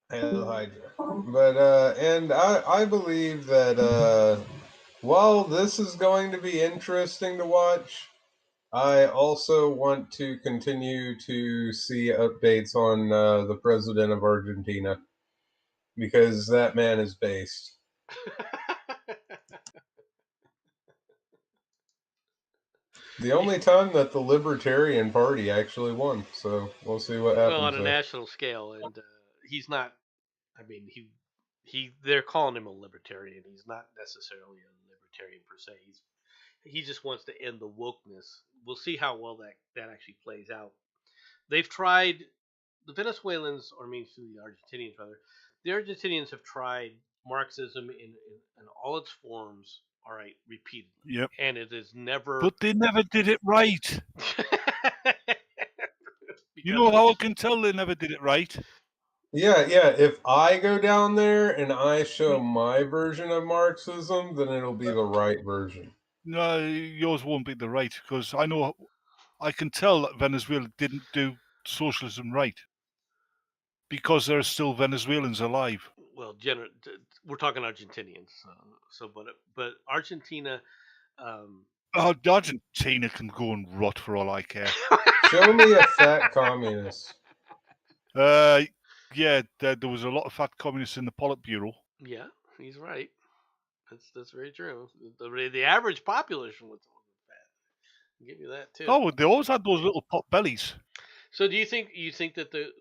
Hail Hydra. But and I believe that while this is going to be interesting to watch, I also want to continue to see updates on the president of Argentina, because that man is based. The only time that the Libertarian Party actually won, so we'll see what happens Well, on a there. national scale, and he's not. I mean, they're calling him a libertarian. He's not necessarily a libertarian per se. He just wants to end the wokeness. We'll see how well that actually plays out. They've tried, the Venezuelans, or I mean, the Argentinians rather. The Argentinians have tried Marxism in all its forms. All right, repeatedly, Yep. and it is never. But they never did it right. You know Because how I can tell they never did it right? Yeah. If I go down there and I show my version of Marxism, then it'll be the right version. No, yours won't be the right, because I can tell that Venezuela didn't do socialism right, because there are still Venezuelans alive. well, we're talking Argentinians, but Argentina. Argentina can go and rot for all I care. Show me a fat communist. Yeah, there was a lot of fat communists in the Politburo. Yeah, he's right. That's very true. The average population was fat. I'll give you that too. Oh, they always had those little pot bellies. So do you think that the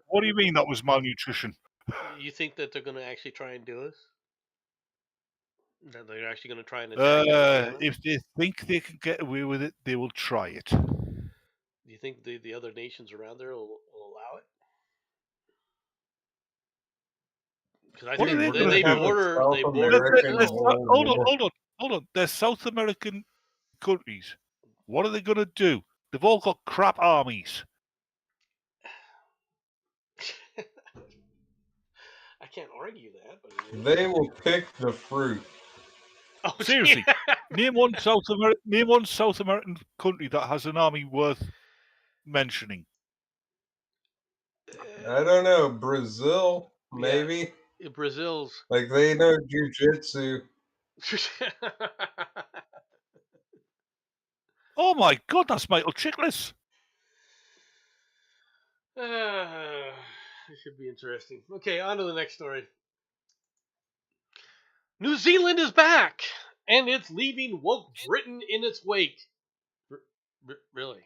What do you mean that was malnutrition? you think that they're going to actually try and do this? That they're actually going to try and attack Venezuela? If they think they can get away with it, they will try it. Do you think the other nations around there will allow it? Because I What are think they gonna they do? border. They South border. American Hold on. They're South American countries. What are they going to do? They've all got crap armies. I can't argue that, but They will pick the fruit. oh, Seriously, name one South American country that has an army worth mentioning. I don't know, Brazil, maybe? Yeah, Brazil's. Like, they know jujitsu. Oh my God, that's Michael Chiklis. This should be interesting. Okay, on to the next story. New Zealand is back, and it's leaving woke Britain in its wake. Really?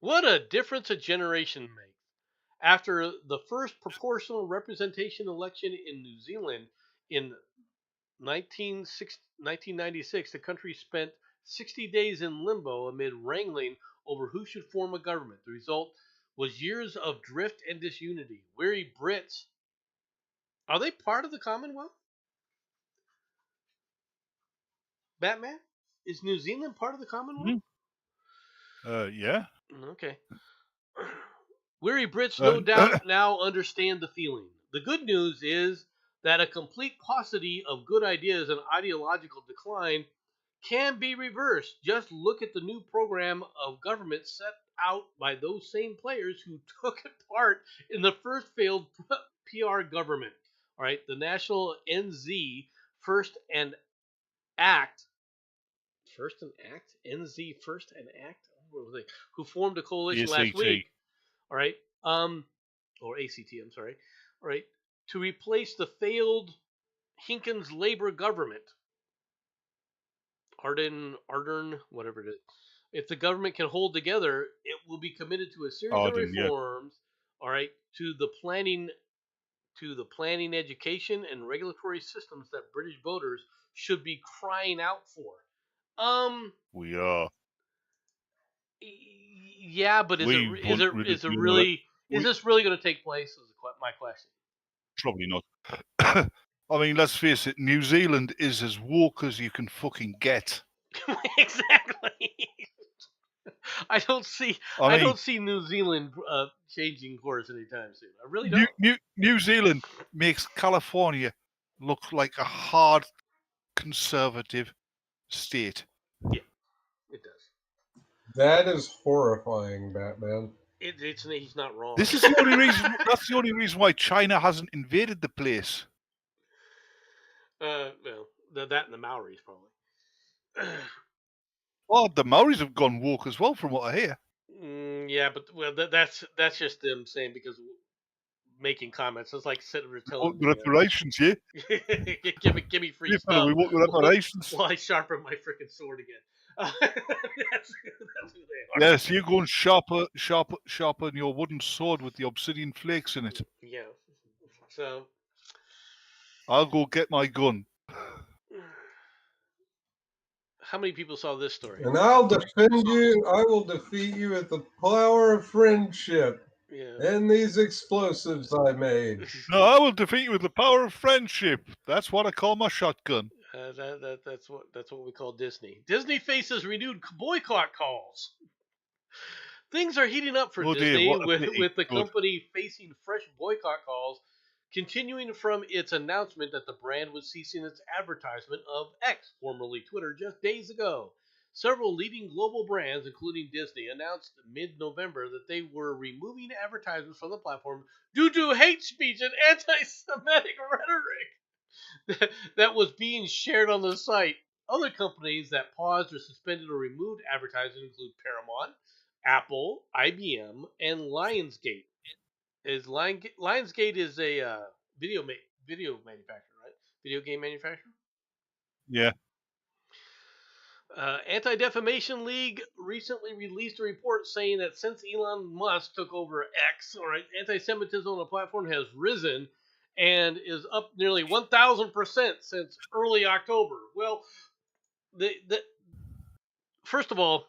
What a difference a generation makes. After the first proportional representation election in New Zealand in 1996, the country spent 60 days in limbo amid wrangling over who should form a government. The result was years of drift and disunity. Weary Brits. Are they part of the Commonwealth? Batman? Is New Zealand part of the Commonwealth? Yeah. Okay. Weary Brits Uh, no doubt now understand the feeling. The good news is that a complete paucity of good ideas and ideological decline can be reversed. Just look at the new program of government set out by those same players who took part in the first failed PR government. All right, the National NZ First and Act. First and Act? NZ First and Act? What was they? Who formed a coalition last ACT. week. All right. Or ACT, I'm sorry. All right. To replace the failed Hinkins Labor government. Ardern, whatever it is. If the government can hold together, it will be committed to a series of Arden, yeah. reforms, all right, to the planning, education, and regulatory systems that British voters should be crying out for. We are. Yeah, but is We want rid of is this really going to take place? Is my question. Probably not. I mean, let's face it, New Zealand is as woke as you can fucking get. Exactly. I don't see New Zealand changing course anytime soon. I really don't. New Zealand makes California look like a hard conservative state. Yeah, it does. That is horrifying, Batman. He's not wrong. This is the only reason. That's the only reason why China hasn't invaded the place. Well, that and the Maoris probably. Well, the Maoris have gone woke as well, from what I hear. Yeah, but that's just them saying because making comments. It's like sitting there telling the reparations, yeah. give me free Yeah, stuff. we want the reparations. While I sharpen my freaking sword again. That's who they are. Yes, you're going sharpen your wooden sword with the obsidian flakes in it. Yeah. So I'll go get my gun. how many people saw this story? And I'll defend you. I will defeat you with the power of friendship. Yeah. And these explosives I made. No, I will defeat you with the power of friendship. That's what I call my shotgun. That's what we call Disney. Disney faces renewed boycott calls. Things are heating up for Disney with the company facing fresh boycott calls, continuing from its announcement that the brand was ceasing its advertisement of X, formerly Twitter, just days ago. Several leading global brands, including Disney, announced mid-November that they were removing advertisements from the platform due to hate speech and anti-Semitic rhetoric that was being shared on the site. Other companies that paused or suspended or removed advertising include Paramount, Apple, IBM, and Lionsgate. Lionsgate is a video manufacturer, right? Video game manufacturer. Yeah. Anti-Defamation League recently released a report saying that since Elon Musk took over X, all right, anti-Semitism on the platform has risen and is up nearly 1,000% since early October. Well, first of all,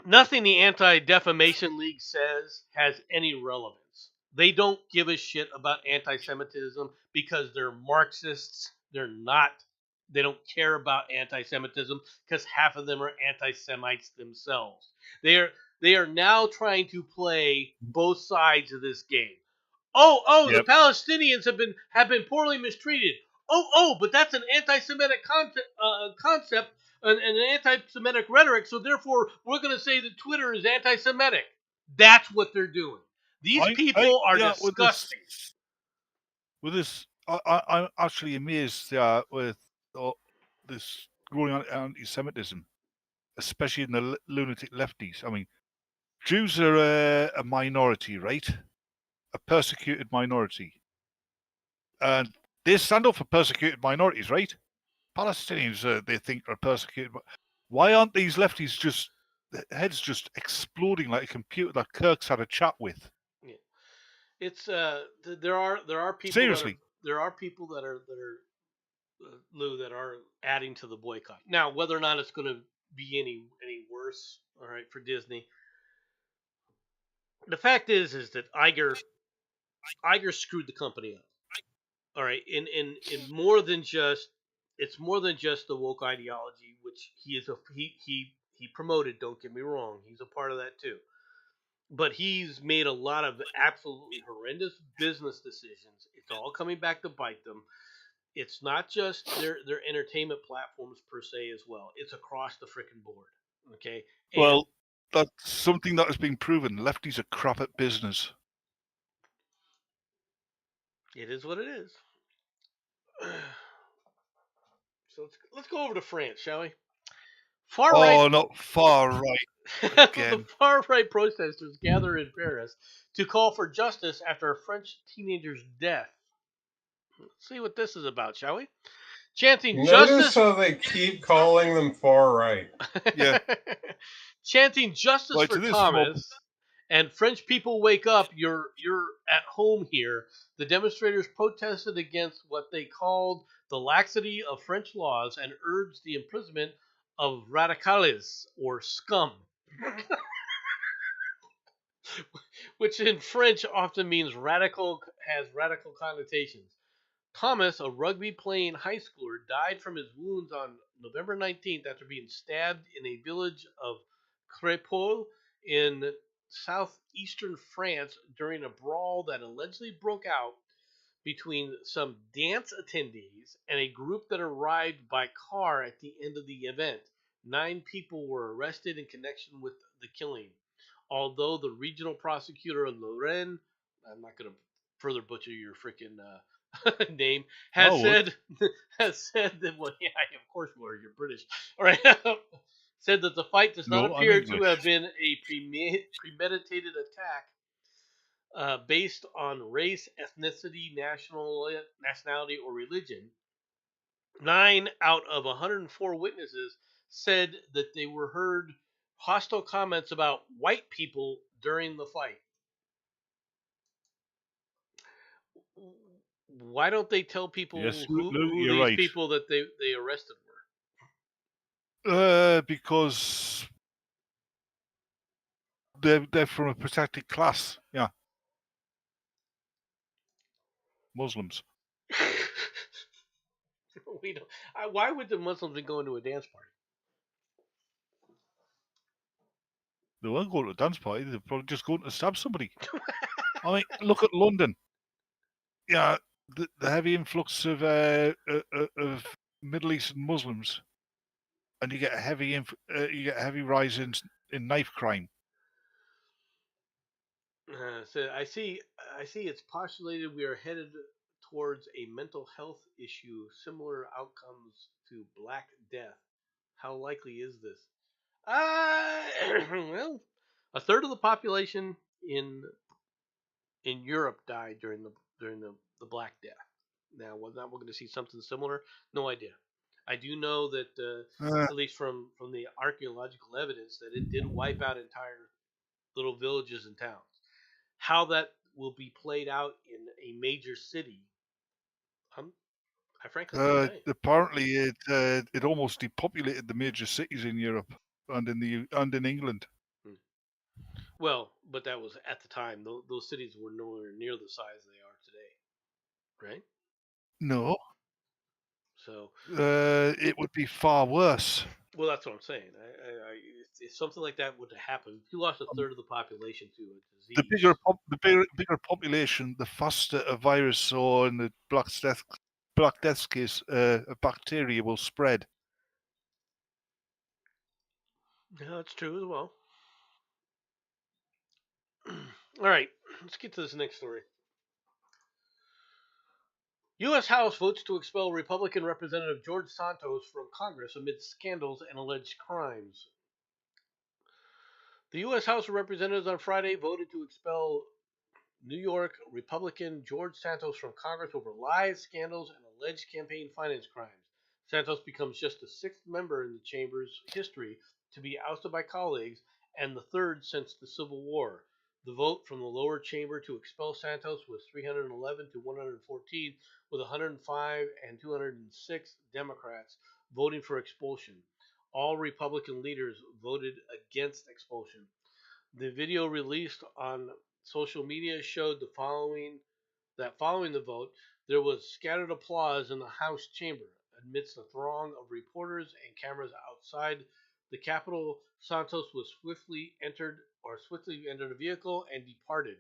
nothing the Anti-Defamation League says has any relevance. They don't give a shit about anti-Semitism because they're Marxists. They don't care about anti-Semitism because half of them are anti-Semites themselves. They are now trying to play both sides of this game. Yep. The Palestinians have been poorly mistreated. But that's an anti-Semitic concept and an anti-Semitic rhetoric, so therefore we're going to say that Twitter is anti-Semitic. That's what they're doing. These people are disgusting. With this, I'm actually amazed with this growing anti-Semitism, especially in the lunatic lefties. I mean, Jews are a minority, right? A persecuted minority. And they stand up for persecuted minorities, right? Palestinians, they think, are persecuted. Why aren't these lefties heads just exploding like a computer that Kirk's had a chat with? Yeah. It's there are people seriously. There are people that are Lou, that are adding to the boycott. Now, whether or not it's going to be any worse, all right, for Disney. The fact is that Iger screwed the company up. All right, in more than just the woke ideology, which he he promoted. Don't get me wrong; he's a part of that too. But he's made a lot of absolutely horrendous business decisions. It's all coming back to bite them. It's not just their entertainment platforms per se as well. It's across the freaking board. Okay, and Well, that's something that has been proven. Lefties are crap at business. it is what it is. So let's go over to France, shall we? Far right. Oh, not far right The again. far right protesters gather in Paris to call for justice after a French teenager's death. Let's see what this is about, shall we? Chanting Notice justice. how they keep calling them far right. Yeah. Chanting justice Right for to this mob. Thomas and French people wake up, you're at home here. The demonstrators protested against what they called the laxity of French laws and urged the imprisonment of radicales or scum, which in French often means radical, has radical connotations. Thomas, a rugby playing high schooler, died from his wounds on November 19th after being stabbed in a village of Crépole in southeastern France during a brawl that allegedly broke out between some dance attendees and a group that arrived by car at the end of the event. 9 people were arrested in connection with the killing. Although the regional prosecutor in Lorraine, I'm not going to further butcher your freaking name, I has would. said that, well, yeah, of course, Lord, you're British. All right. Said that the fight does not No, I'm appear to English. have been a premeditated attack based on race, ethnicity, nationality, or religion. 9 out of 104 witnesses said that they were heard hostile comments about white people during the fight. Why don't they tell Yes, people Luke, who you're these right. people that they arrested were? Because they're from a protected class. Yeah, Muslims. We don't. Why would the Muslims be going to a dance party? They weren't going to a dance party. They're probably just going to stab somebody. I mean, look at London. Yeah, the heavy influx of Middle Eastern Muslims, and you get a heavy rise in knife crime. So I see. It's postulated we are headed towards a mental health issue, similar outcomes to Black Death. How likely is this? Well, a third of the population in Europe died during the Black Death. Now, whether or not we're going to see something similar, no idea. I do know that, Uh, at least from the archaeological evidence, that it did wipe out entire little villages and towns. How that will be played out in a major city, I frankly can't tell you. apparently, it almost depopulated the major cities in Europe and in England. Well, but that was at the time. Those cities were nowhere near the size they are today, right? No, So, it would be far worse. well, that's what I'm saying. If something like that would happen, if you lost a third of the population to a The disease, bigger population, the faster a virus or in the Black Death's case, a bacteria will spread. yeah, that's true as well. All right, let's get to this next story. U.S. House votes to expel Republican Representative George Santos from Congress amid scandals and alleged crimes. The U.S. House of Representatives on Friday voted to expel New York Republican George Santos from Congress over lies, scandals, and alleged campaign finance crimes. Santos becomes just the sixth member in the chamber's history to be ousted by colleagues and the third since the Civil War. The vote from the lower chamber to expel Santos was 311 to 114, with 105 and 206 Democrats voting for expulsion. All Republican leaders voted against expulsion. The video released on social media showed following the vote, there was scattered applause in the House chamber amidst a throng of reporters and cameras outside The Capitol Santos was swiftly entered a vehicle and departed.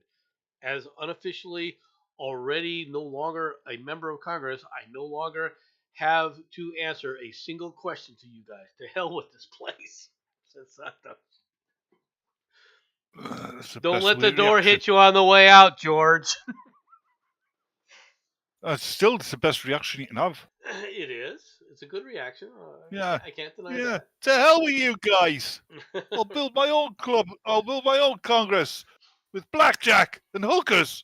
As unofficially already no longer a member of Congress, I no longer have to answer a single question to you guys. To hell with this place, said Santos. That's the Don't best let the door reaction. hit you on the way out, George. Still, it's the best reaction you can have. It is. It's a good reaction. Yeah. I can't deny Yeah. To hell with you guys. that. I'll build my own club. I'll build my own Congress with blackjack and hookers.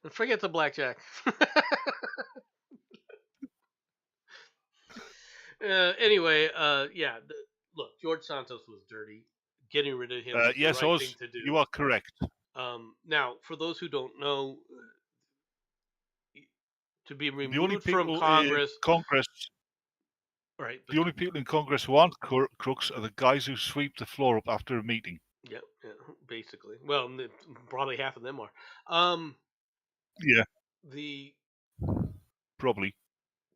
Forget the blackjack. Anyway, yeah. Look, George Santos was dirty. Getting rid of him was the Yes, right Oz, thing to do. you are correct. Now, for those who don't know, to be The only removed people from Congress, in Congress, right? the only people in Congress who aren't crooks are the guys who sweep the floor up after a meeting. Yeah, basically. Well, probably half of them are. Yeah, The probably.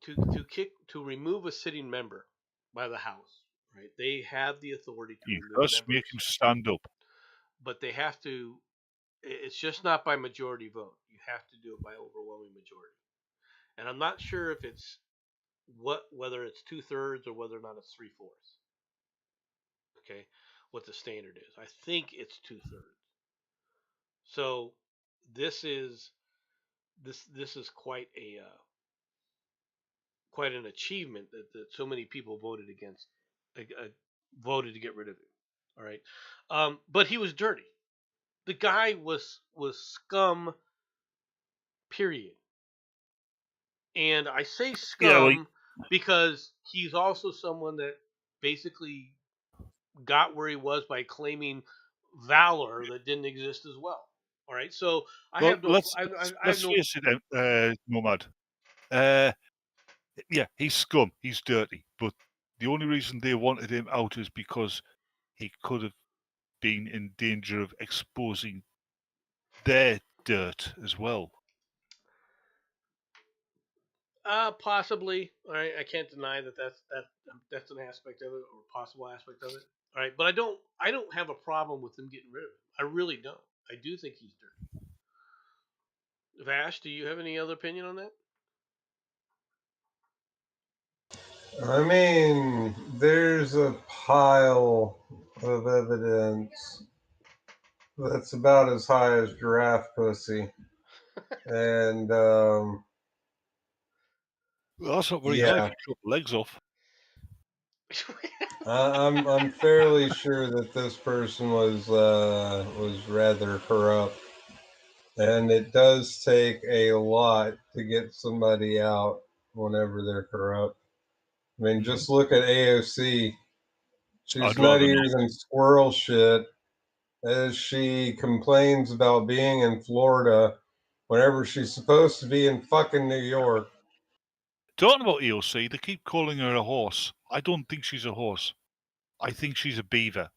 to remove a sitting member by the House, right? They have the authority to You remove just members, make him stand up. but they have to. It's just not by majority vote. You have to do it by overwhelming majority. And I'm not sure if it's whether it's 2/3 or whether or not it's 3/4. Okay, what the standard is. I think it's 2/3. So this is this is quite an achievement that so many people voted against, voted to get rid of him. All right, but he was dirty. The guy was scum. Period. And I say Yeah, well, scum because he's also someone that basically got where he was by claiming valor that didn't exist as well. All right, so I well have no, let's I have let's no. face it, Nomad. Yeah, he's scum. He's dirty. But the only reason they wanted him out is because he could have been in danger of exposing their dirt as well. Possibly. All right, I can't deny that's an aspect of it or possible aspect of it. All right, but I don't have a problem with them getting rid of him. I really don't. I do think he's dirty. Vash, do you have any other opinion on that? I mean, there's a pile of evidence that's about as high as giraffe pussy. And Well, that's not very high if yeah, you chop the legs off. I'm fairly sure that this person was rather corrupt, and it does take a lot to get somebody out whenever they're corrupt. I mean, just look at AOC. She's I'd rather not. nuttier than squirrel shit as she complains about being in Florida whenever she's supposed to be in fucking New York. Talking about EOC, they keep calling her a horse. I don't think she's a horse. I think she's a beaver.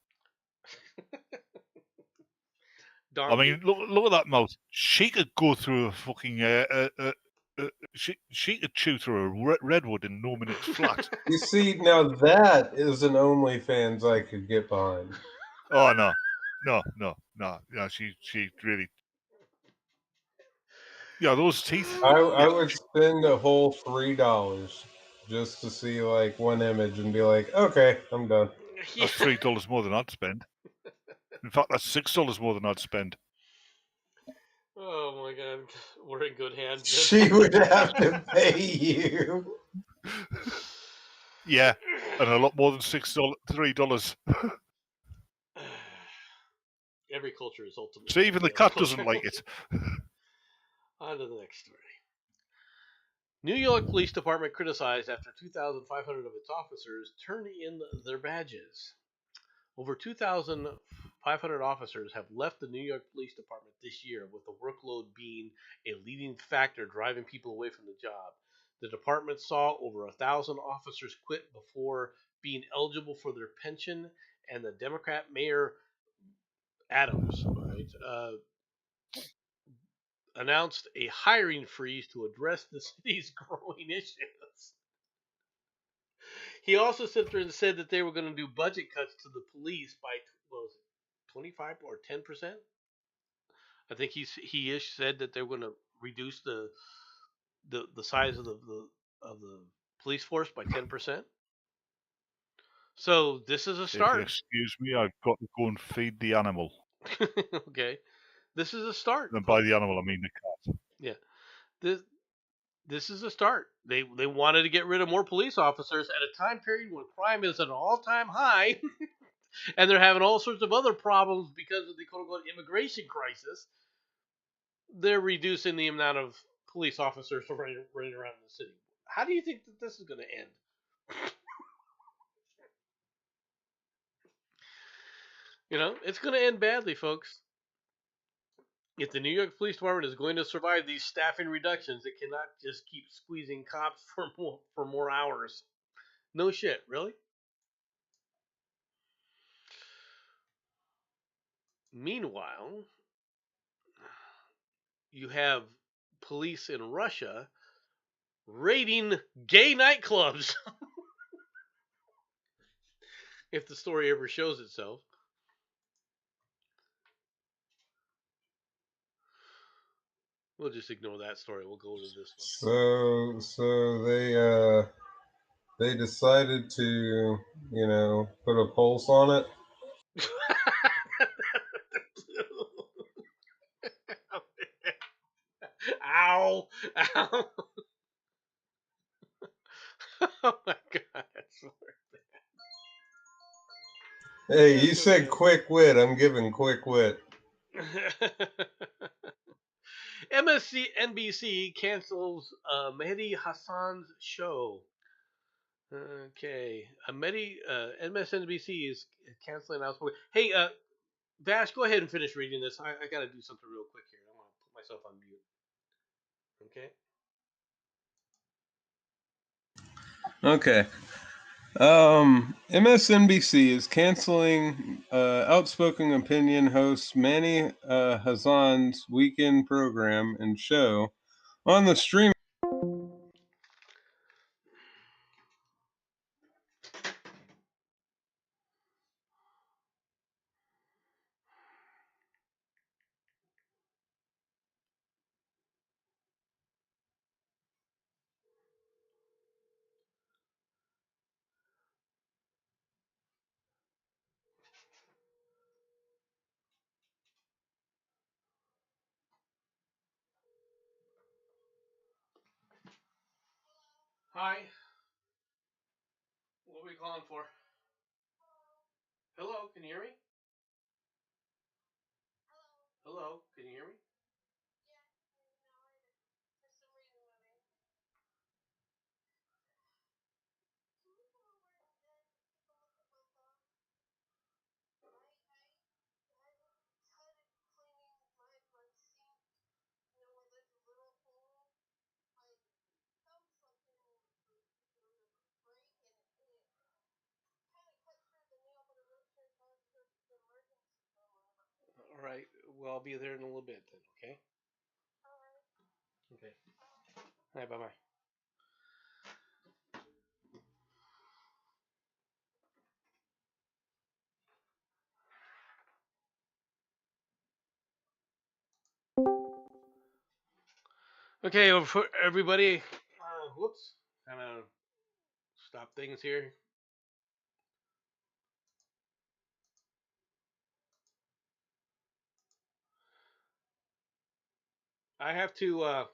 I mean, look at that mouth. She could go through a fucking she could chew through a redwood in no minutes flat. You see, now that is an OnlyFans I could get behind. Oh no. She really. Yeah, those teeth. I Yeah, would spend a whole $3 just to see like one image and be like, okay, I'm done. that's $3 more than I'd spend. In fact, that's $6 more than I'd spend. Oh my god, we're in good hands. She would have to pay you. Yeah, and a lot more than $3. Every culture is ultimately. So even the cat doesn't like it. On to the next story. New York Police Department criticized after 2,500 of its officers turned in their badges. Over 2,500 officers have left the New York Police Department this year, with the workload being a leading factor driving people away from the job. The department saw over 1,000 officers quit before being eligible for their pension, and the Democrat Mayor Adams, announced a hiring freeze to address the city's growing issues. He also sat there and said that they were going to do budget cuts to the police by, what was it, 25 or 10%? I think he said that they were going to reduce the size of the police force by 10%. So this is a If you start. excuse me, I've got to go and feed the animal. Okay, this is a start. And by the animal, I mean the cat. Yeah, this is a start. They wanted to get rid of more police officers at a time period when crime is at an all-time high, and they're having all sorts of other problems because of the quote-unquote immigration crisis. They're reducing the amount of police officers running around the city. How do you think that this is going to end? It's going to end badly, folks. If the New York Police Department is going to survive these staffing reductions, it cannot just keep squeezing cops for more hours. No shit, really? Meanwhile, you have police in Russia raiding gay nightclubs. If the story ever shows itself. We'll just ignore that story. We'll go to this one. So they decided to, put a pulse on it. Ow! Ow! Oh my god, that's Hey, you said quick wit. I'm giving quick wit. MSNBC cancels Mehdi Hassan's show. Okay, MSNBC is canceling Outspoken. Hey, Vash, go ahead and finish reading this. I got to do something real quick here. I want to put myself on mute. Okay. MSNBC is canceling outspoken opinion host Manny Hassan's weekend program and show on the stream. Hi. What are we calling for? Hello, can you hear me? Hello, can you hear me? All right. Well, I'll be there in a little bit then. Okay. Okay. All right. Bye bye. Okay, well, for everybody. Whoops. Kind of stop things here. I have to. I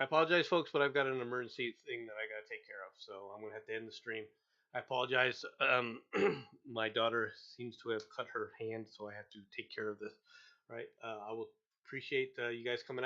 apologize, folks, but I've got an emergency thing that I got to take care of, so I'm gonna have to end the stream. I apologize. My daughter seems to have cut her hand, so I have to take care of this. Right. I will appreciate you guys coming out.